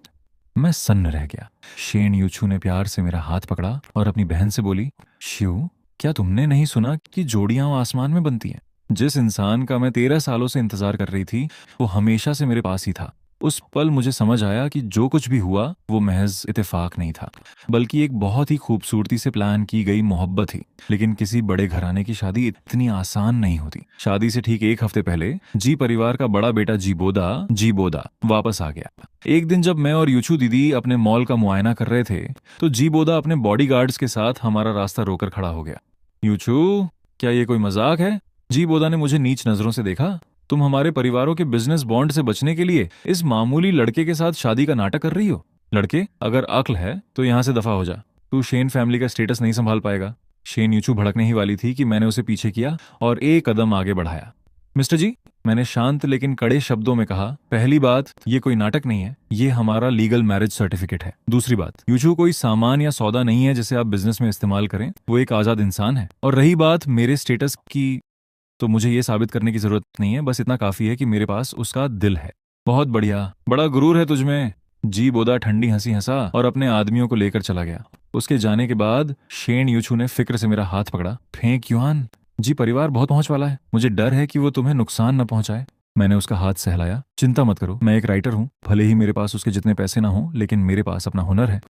[SPEAKER 1] मैं सन्न रह गया। शेन यूचू ने प्यार से मेरा हाथ पकड़ा और अपनी बहन से बोली, शिव, क्या तुमने नहीं सुना कि जोड़ियां आसमान में बनती हैं? जिस इंसान का मैं 13 सालों से इंतजार कर रही थी, वो हमेशा से मेरे पास ही था। उस पल मुझे समझ आया कि जो कुछ भी हुआ वो महज इत्तेफाक नहीं था, बल्कि एक बहुत ही खूबसूरती से प्लान की गई मोहब्बत थी। लेकिन किसी बड़े घराने की शादी इतनी आसान नहीं होती। शादी से ठीक एक हफ्ते पहले जी परिवार का बड़ा बेटा जीबोदा वापस आ गया। एक दिन जब मैं और यूचू दीदी अपने मॉल का मुआयना कर रहे थे, तो जीबोदा अपने बॉडीगार्ड्स के साथ हमारा रास्ता रोकर खड़ा हो गया। यूचू, क्या ये कोई मजाक है? जीबोदा ने मुझे नीच नजरों से देखा। तुम हमारे परिवारों के बिजनेस बॉन्ड से बचने के लिए इस मामूली लड़के के साथ शादी का नाटक कर रही हो? लड़के, अगर अक्ल है तो यहाँ से दफा हो जा। तू शेन फैमिली का स्टेटस नहीं संभाल पाएगा। शेन यूचू भड़कने ही वाली थी कि मैंने उसे पीछे किया और एक कदम आगे बढ़ाया। मिस्टर जी, मैंने शांत लेकिन कड़े शब्दों में कहा, पहली बात, ये कोई नाटक नहीं है, ये हमारा लीगल मैरिज सर्टिफिकेट है। दूसरी बात, यूचू कोई सामान या सौदा नहीं है जिसे आप बिजनेस में इस्तेमाल करें। वो एक आजाद इंसान है। और रही बात मेरे स्टेटस की, तो मुझे ये साबित करने की जरूरत नहीं है, बस इतना काफी है कि मेरे पास उसका दिल है। बहुत बढ़िया, बड़ा गुरूर है तुझमें। जी बोदा ठंडी हंसी हंसा और अपने आदमियों को लेकर चला गया। उसके जाने के बाद शेन यूचू ने फिक्र से मेरा हाथ पकड़ा। फेंक युआन, जी परिवार बहुत पहुंच वाला है, मुझे डर है कि वो तुम्हें नुकसान न पहुंचाए। मैंने उसका हाथ सहलाया। चिंता मत करो, मैं एक राइटर हूं। भले ही मेरे पास उसके जितने पैसे ना हों, लेकिन मेरे पास अपना हुनर है।